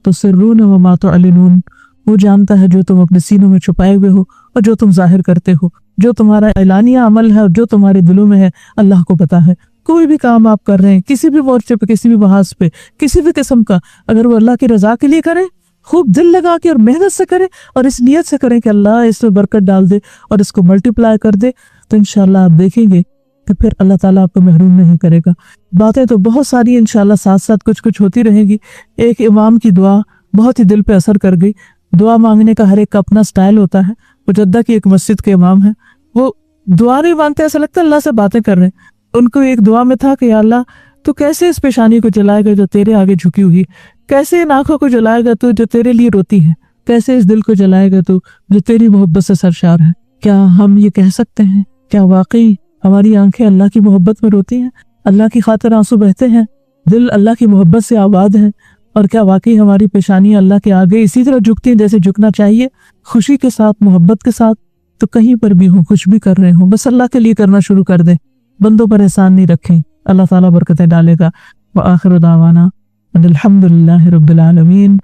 تسرون وما تعلنون، وہ جانتا ہے جو تم اپنے سینوں میں چھپائے ہوئے ہو اور جو تم ظاہر کرتے ہو، جو تمہارا اعلانیہ عمل ہے اور جو تمہارے دلوں میں ہے، اللہ کو پتا ہے۔ کوئی بھی کام آپ کر رہے ہیں، کسی بھی مورچے پہ، کسی بھی محاذ پہ، کسی بھی قسم کا، اگر وہ اللہ کی رضا کے لیے کریں، خوب دل لگا کے اور محنت سے کریں، اور اس نیت سے کریں کہ اللہ اس میں برکت ڈال دے اور اس کو ملٹیپلائی کر دے، تو انشاءاللہ آپ دیکھیں گے کہ پھر اللہ تعالیٰ آپ کو محروم نہیں کرے گا۔ باتیں تو بہت ساری انشاءاللہ ساتھ کچھ ہوتی رہیں گی۔ ایک امام کی دعا بہت ہی دل پہ اثر کر گئی۔ دعا مانگنے کا ہر ایک کا اپنا سٹائل ہوتا ہے۔ وہ جدہ کی ایک مسجد کے امام ہیں، وہ دعا نہیں مانگتے، ایسا لگتا ہے اللہ سے باتیں کر رہے ہیں۔ ان کو ایک دعا میں تھا کہ یا اللہ تو کیسے اس پیشانی کو جلائے گا جو تیرے آگے جھکی ہوئی، کیسے ان آنکھوں کو جلائے گا تو جو تیرے لیے روتی ہے، کیسے اس دل کو جلائے گا تو جو تیری محبت سے سرشار ہے۔ کیا ہم یہ کہہ سکتے ہیں؟ کیا واقعی ہماری آنکھیں اللہ کی محبت میں روتی ہیں، اللہ کی خاطر آنسو بہتے ہیں، دل اللہ کی محبت سے آباد ہے؟ اور کیا واقعی ہماری پیشانی اللہ کے آگے اسی طرح جھکتی ہیں جیسے جھکنا چاہیے، خوشی کے ساتھ، محبت کے ساتھ؟ تو کہیں پر بھی ہوں، کچھ بھی کر رہے ہوں، بس اللہ کے لیے کرنا شروع کر دیں، بندوں پر احسان نہیں رکھیں، اللہ تعالیٰ برکتیں ڈالے گا۔ وآخر دعوانا الحمد للہ رب العالمین۔